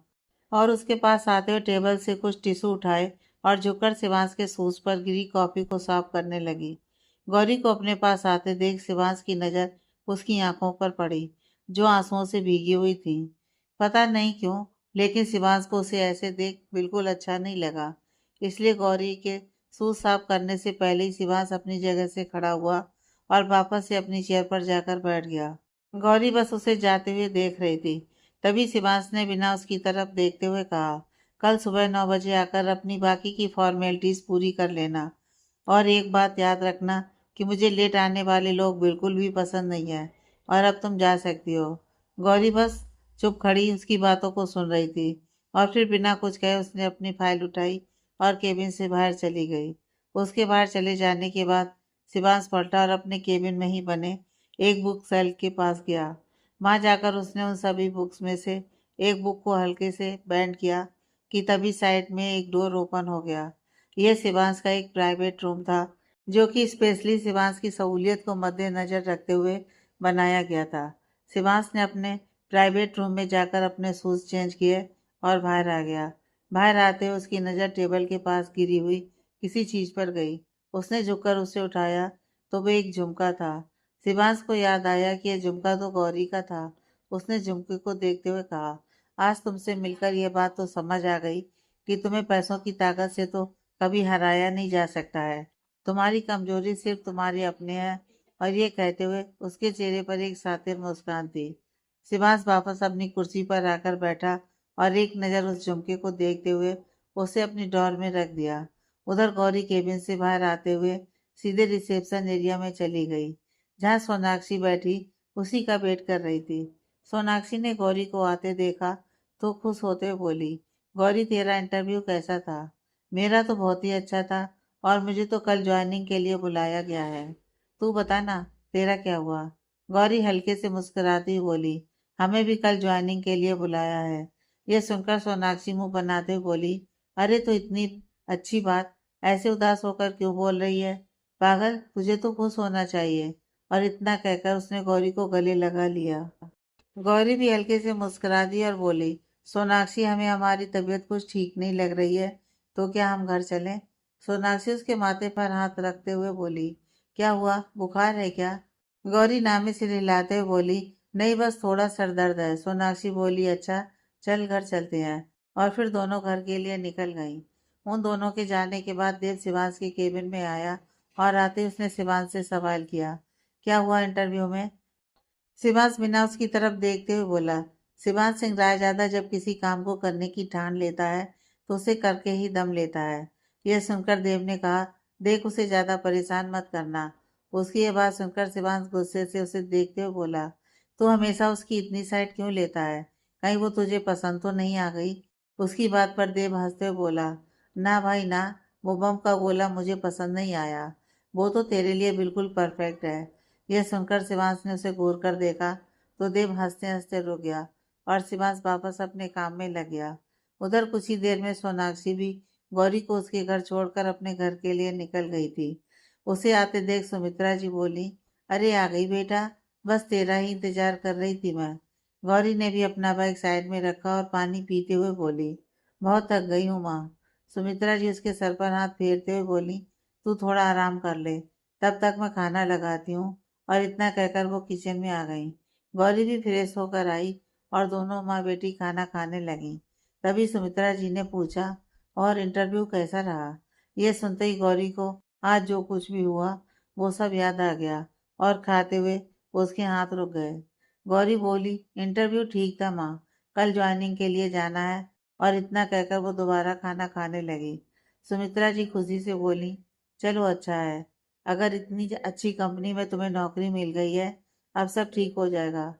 और उसके पास आते हुए टेबल से कुछ टिश्यू उठाए और झुककर शिवांश के शूज पर गिरी कॉफी को साफ करने लगी। गौरी को अपने पास आते देख शिवांश की नज़र उसकी आंखों पर पड़ी, जो आंसुओं से भीगी हुई थी। पता नहीं क्यों, लेकिन शिवांश को उसे ऐसे देख बिल्कुल अच्छा नहीं लगा। इसलिए गौरी के शूज साफ करने से पहले ही शिवांश अपनी जगह से खड़ा हुआ और वापस से अपनी चेयर पर जाकर बैठ गया। गौरी बस उसे जाते हुए देख रही थी। तभी शिवांश ने बिना उसकी तरफ देखते हुए कहा, कल सुबह 9 बजे आकर अपनी बाकी की फॉर्मेलिटीज पूरी कर लेना, और एक बात याद रखना कि मुझे लेट आने वाले लोग बिल्कुल भी पसंद नहीं है। और अब तुम जा सकती हो। गौरी बस चुप खड़ी उसकी बातों को सुन रही थी और फिर बिना कुछ कहे उसने अपनी फाइल उठाई और केबिन से बाहर चली गई। उसके बाहर चले जाने के बाद शिवांश पलटा और अपने केबिन में ही बने एक बुक सेल्फ के पास गया। वहां जाकर उसने उन सभी बुक्स में से एक बुक को हल्के से बैंड किया कि तभी साइड में एक डोर ओपन हो गया। यह शिवांश का एक प्राइवेट रूम था, जो कि स्पेशली शिवांश की सहूलियत को मद्देनजर रखते हुए बनाया गया था। शिवांश ने अपने प्राइवेट रूम में जाकर अपने शूज चेंज किए और बाहर आ गया। बाहर आते हुए उसकी नज़र टेबल के पास गिरी हुई किसी चीज पर गई। उसने झुककर उसे उठाया तो वह एक झुमका था। शिवांश को याद आया कि यह झुमका तो गौरी का था। उसने झुमके को देखते हुए कहा, आज तुमसे मिलकर यह बात तो समझ आ गई कि तुम्हें पैसों की ताकत से तो कभी हराया नहीं जा सकता है। तुम्हारी कमजोरी सिर्फ तुम्हारे अपने हैं। और ये कहते हुए उसके चेहरे पर एक सातिर मुस्कान थी। शिवांश वापस अपनी कुर्सी पर आकर बैठा और एक नज़र उस झुमके को देखते हुए उसे अपनी ड्रॉर में रख दिया। उधर गौरी केबिन से बाहर आते हुए सीधे रिसेप्शन एरिया में चली गई, जहाँ सोनाक्षी बैठी उसी का वेट कर रही थी। सोनाक्षी ने गौरी को आते देखा तो खुश होते हुए बोली, गौरी तेरा इंटरव्यू कैसा था? मेरा तो बहुत ही अच्छा था और मुझे तो कल ज्वाइनिंग के लिए बुलाया गया है। तू बता ना, तेरा क्या हुआ? गौरी हल्के से मुस्कुराती हुई बोली, हमें भी कल ज्वाइनिंग के लिए बुलाया है। यह सुनकर सोनाक्षी मुंह बनाते हुए बोली, अरे तो इतनी अच्छी बात, ऐसे उदास होकर क्यों बोल रही है? पागल, तुझे तो खुश होना चाहिए। और इतना कहकर उसने गौरी को गले लगा लिया। गौरी भी हल्के से मुस्कुरा दी और बोली, सोनाक्षी हमें हमारी तबीयत कुछ ठीक नहीं लग रही है, तो क्या हम घर चलें? सोनाक्षी उसके माथे पर हाथ रखते हुए बोली, क्या हुआ, बुखार है क्या? गौरी नामे से हिलाते हुए बोली, नहीं बस थोड़ा सर दर्द है। सोनाक्षी बोली, अच्छा चल घर चलते हैं। और फिर दोनों घर के लिए निकल गईं। उन दोनों के जाने के बाद देव शिवांश के केबिन में आया और आते ही उसने शिवांश से सवाल किया, क्या हुआ इंटरव्यू में? शिवांश बिना उसकी तरफ देखते हुए बोला, शिवांश सिंह रायजादा जब किसी काम को करने की ठान लेता है तो उसे करके ही दम लेता है। यह सुनकर देव ने कहा, देख उसे ज्यादा परेशान मत करना। उसकी यह बात सुनकर शिवांश गुस्से से उसे देखते हुए बोला, तू हमेशा उसकी इतनी साइड क्यों लेता है? कहीं वो तुझे पसंद तो नहीं आ गई? उसकी बात पर देव हंसते हुए बोला, ना भाई ना, वो बम का गोला मुझे पसंद नहीं आया। वो तो तेरे लिए बिल्कुल परफेक्ट है। यह सुनकर शिवांश ने उसे घूर कर देखा तो देव हंसते हंसते रुक गया और शिवांश वापस अपने काम में लग गया। उधर कुछ ही देर में सोनाक्षी भी गौरी को उसके घर छोड़कर अपने घर के लिए निकल गई थी। उसे आते देख सुमित्रा जी बोली, अरे आ गई बेटा, बस तेरा ही इंतजार कर रही थी मैं। गौरी ने भी अपना बैग साइड में रखा और पानी पीते हुए बोली, बहुत थक गई हूँ माँ। सुमित्रा जी उसके सर पर हाथ फेरते हुए बोली, तू थोड़ा आराम कर ले, तब तक मैं खाना लगाती हूँ। और इतना कहकर वो किचन में आ गई। गौरी भी फ्रेश होकर आई और दोनों माँ बेटी खाना खाने लगी। तभी सुमित्रा जी ने पूछा, और इंटरव्यू कैसा रहा? ये सुनते ही गौरी को आज जो कुछ भी हुआ वो सब याद आ गया और खाते हुए उसके हाथ रुक गए। गौरी बोली, इंटरव्यू ठीक था माँ, कल ज्वाइनिंग के लिए जाना है। और इतना कहकर वो दोबारा खाना खाने लगी। सुमित्रा जी खुशी से बोली, चलो अच्छा है, अगर इतनी अच्छी कंपनी में तुम्हें नौकरी मिल गई है, अब सब ठीक हो जाएगा।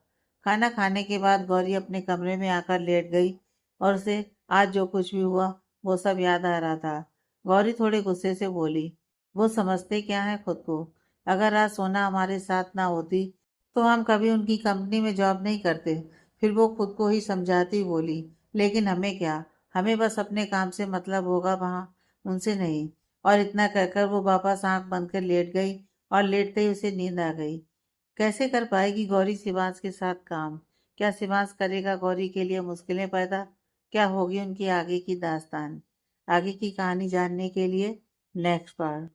खाना खाने के बाद गौरी अपने कमरे में आकर लेट गई और उसे आज जो कुछ भी हुआ वो सब याद आ रहा था। गौरी थोड़े गुस्से से बोली, वो समझते क्या है खुद को? अगर आज सोना हमारे साथ ना होती तो हम कभी उनकी कंपनी में जॉब नहीं करते। फिर वो खुद को ही समझाती बोली, लेकिन हमें क्या, हमें बस अपने काम से मतलब होगा वहाँ, उनसे नहीं। और इतना कहकर वो वापस आंख बंद कर लेट गई और लेटते ही उसे नींद आ गई। कैसे कर पाएगी गौरी शिवांश के साथ काम? क्या शिवांश करेगा गौरी के लिए मुश्किलें पैदा? क्या होगी उनकी आगे की दास्तान? आगे की कहानी जानने के लिए नेक्स्ट पार्ट।